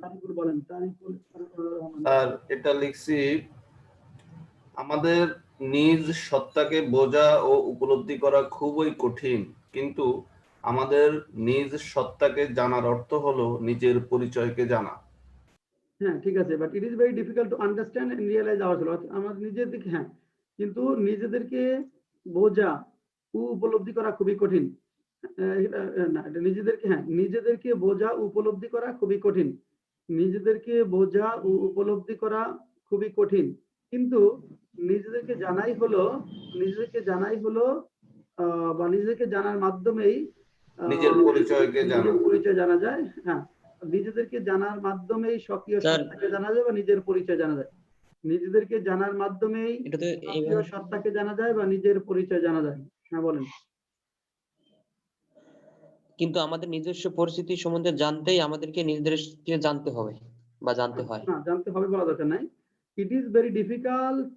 Tariqul বলেন, তারিকুল রহমান। আর এটা লিখছি, আমাদের নিজ সত্তাকে বোঝা ও উপলব্ধি করা খুবই কঠিন, কিন্তু আমাদের নিজ সত্তাকে জানার অর্থ হলো নিজের পরিচয়কে জানা। হ্যাঁ, ঠিক আছে, but it is very difficult to understand and realise ourself, আমাদের নিজেদেরকে, হ্যাঁ, কিন্তু নিজেদেরকে বোঝা ও উপলব্ধি করা খুবই কঠিন। না, এটা নিজেদেরকে বোঝা ও উপলব্ধি করা খুবই কঠিন। নিজেদেরকে বোঝা ও উপলব্ধি করা খুবই কঠিন, কিন্তু নিজেদেরকে জানাই হলো বা নিজেদেরকে জানার মাধ্যমেই নিজের পরিচয়কে জানা। নিজের পরিচয় জানা যায়। হ্যাঁ, নিজেদেরকে জানার মাধ্যমেই স্বকীয় সত্তাকে জানা যায় বা নিজের পরিচয় জানা যায়। নিজেদেরকে জানার মাধ্যমেই স্বকীয় সত্তাকে জানা যায় বা নিজের পরিচয় জানা যায়। হ্যাঁ, বলেন। কিন্তু আমাদের নিজস্ব পরিস্থিতি সম্বন্ধে জানতেই আমাদেরকে নিজেদেরকে জানতে হবে বা জানতে হয়। না, জানতে হবে বলা দরকার নাই। It is very difficult to